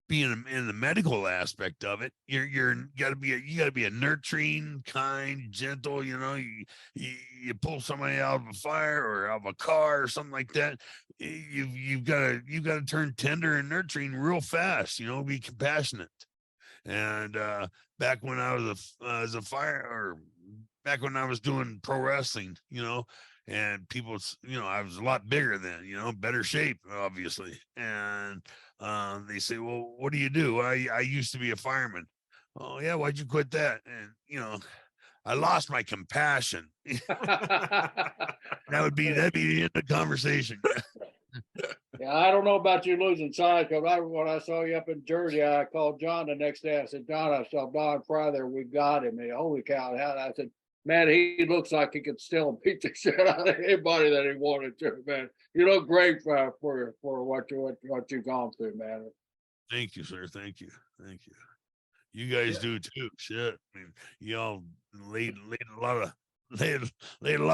being in the medical aspect of it, you got to be a nurturing, kind, gentle, you know. You pull somebody out of a fire or out of a car or something like that, you've got to turn tender and nurturing real fast, you know, be compassionate. And back when I was back when I was doing pro wrestling, you know, and people, you know, I was a lot bigger then, you know, better shape, obviously. And they say, well, what do you do? I used to be a fireman. Oh yeah, why'd you quit that? And you know, I lost my compassion. That'd be the end of the conversation. Yeah, I don't know about you losing size, because when I saw you up in Jersey, I called John the next day. I said, John, I saw Don Frye there. We got him. And holy cow. I said, man, he looks like he could still beat the shit out of anybody that he wanted to, man. You look great for what you've gone through, man. Thank you, sir. Thank you. You guys do too. Shit. I mean, y'all laid a lot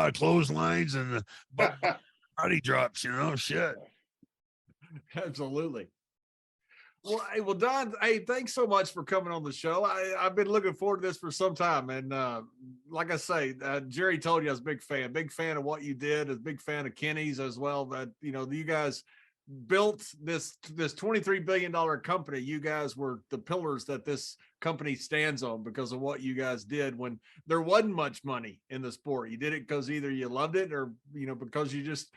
of clotheslines and body drops, you know, shit. Absolutely. Well, Don, hey, thanks so much for coming on the show. I've been looking forward to this for some time. And like I say, Jerry told you I was a big fan of what you did, a big fan of Kenny's as well. That, you know, you guys built this $23 billion company. You guys were the pillars that this company stands on because of what you guys did when there wasn't much money in the sport. You did it because either you loved it or, you know, because you just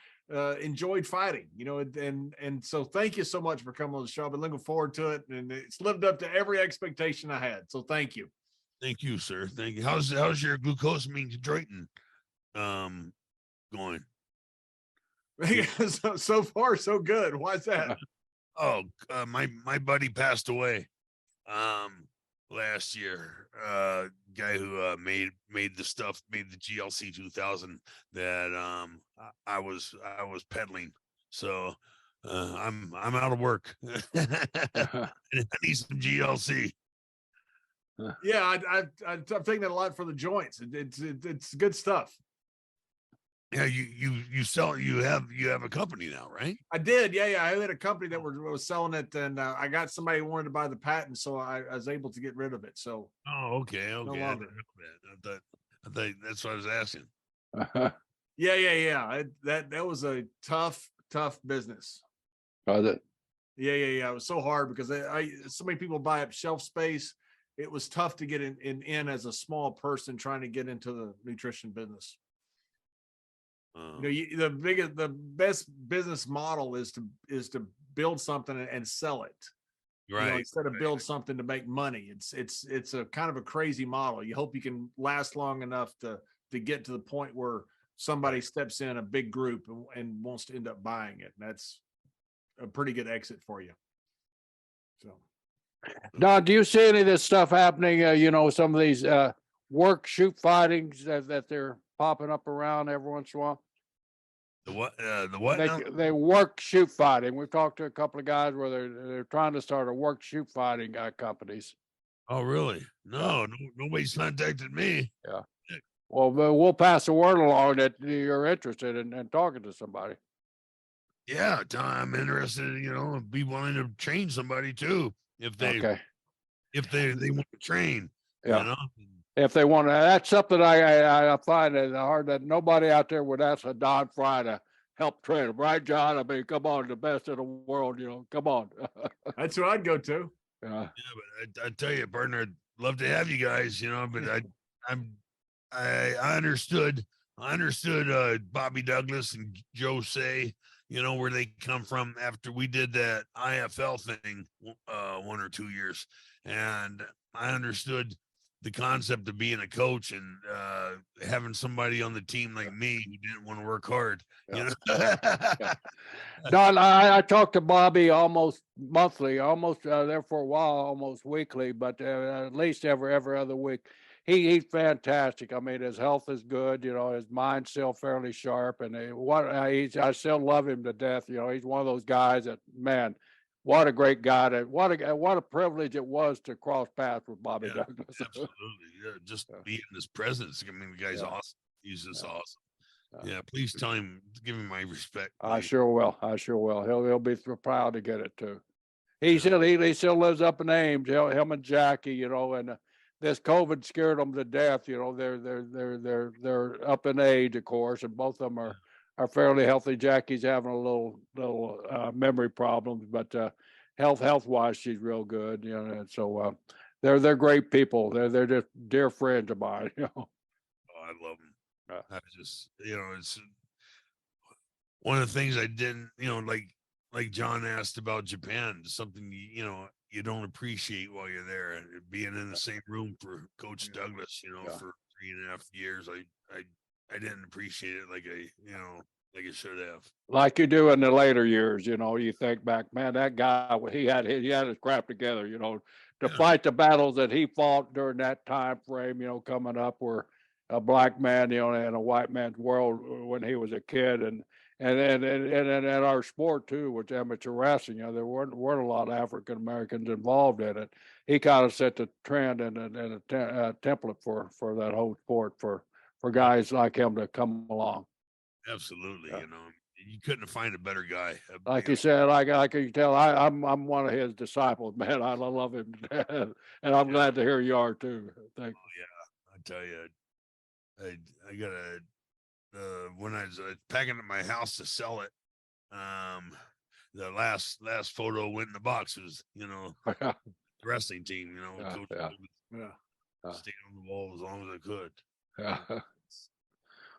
enjoyed fighting, you know. And so thank you so much for coming on the show. I've been looking forward to it, and it's lived up to every expectation I had. So thank you. Thank you, sir. Thank you. How's your glucosamine chondroitin going? So far so good. Why's that? My buddy passed away last year. Guy who made the GLC 2000 that I was peddling. So I'm out of work. I need some GLC. Yeah, I'm taking that a lot for the joints. It's good stuff. Yeah, you have a company now, right? I did. Yeah. I had a company that was selling it, and I got somebody who wanted to buy the patent, so I was able to get rid of it. So. Oh, okay. No longer. I thought that's what I was asking. Yeah. That was a tough business. Was it? Yeah. It was so hard because so many people buy up shelf space. It was tough to get in as a small person trying to get into the nutrition business. You know, the best business model is to build something and sell it, right? You know, instead of build something to make money. It's a kind of a crazy model. You hope you can last long enough to get to the point where somebody steps in, a big group, and wants to end up buying it. And that's a pretty good exit for you. So, Don, do you see any of this stuff happening? You know, some of these work shoot fightings that they're popping up around every once in a while. The what? They work shoot fighting. We've talked to a couple of guys where they're trying to start a work shoot fighting companies. Oh, really? No, nobody's contacted me. Yeah. Well, we'll pass the word along that you're interested in talking to somebody. Yeah, I'm interested. You know, be willing to train somebody too if they want to train. Yeah. You know? If they want to, that's something I find it hard that nobody out there would ask a Don Frye to help train them, right, John? I mean, come on, the best in the world, you know, come on. That's who I'd go to. Yeah, but I tell you, partner, I'd love to have you guys, you know, but I understood Bobby Douglas and Joe Say, you know, where they come from after we did that IFL thing 1 or 2 years, and I understood the concept of being a coach and having somebody on the team like me who didn't want to work hard. You know? Don, I talk to Bobby almost monthly, almost there for a while, almost weekly, but at least every other week. He's fantastic. I mean, his health is good. You know, his mind's still fairly sharp, and I still love him to death. You know, he's one of those guys that, man, what a great guy! What a privilege it was to cross paths with Bobby Douglas. Absolutely, yeah. Just be in his presence. I mean, the guy's awesome. He's just awesome. Yeah, please tell him, give him my respect. Please. I sure will. He'll be proud to get it too. He still lives up in Ames. Him and Jackie, you know, and this COVID scared them to death. You know, they're up in age, of course, and both of them are fairly healthy. Jackie's having a little memory problems, but health wise, she's real good. You know, and so they're great people. They're just dear friends of mine. You know. Oh, I love them. I just, you know, it's one of the things I didn't, you know, like John asked about Japan, something you know you don't appreciate while you're there, and being in the same room for Coach Douglas, you know, for 3.5 years. I didn't appreciate it like I should have. Like you do in the later years, you know, you think back, man, that guy, he had his crap together, you know, to fight the battles that he fought during that time frame, you know, coming up where a black man, you know, in a white man's world when he was a kid, and our sport too, which amateur wrestling, you know, there weren't a lot of African Americans involved in it. He kind of set the trend and a template for that whole sport for guys like him to come along. Absolutely, you know, you couldn't find a better guy. Like you said, like you tell, I'm one of his disciples, man. I love him, and I'm glad to hear you are too. Thank you. Yeah, I tell you. I got when I was packing up my house to sell it, the last photo went in the box. It was, you know, the wrestling team, you know, stayed on the wall as long as I could. Yeah.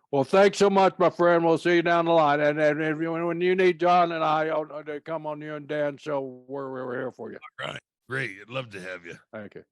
Well, thanks so much, my friend. We'll see you down the line. And when you need John and I to come on you and Dan's show, we're here for you. All right. Great. I'd love to have you. Thank you.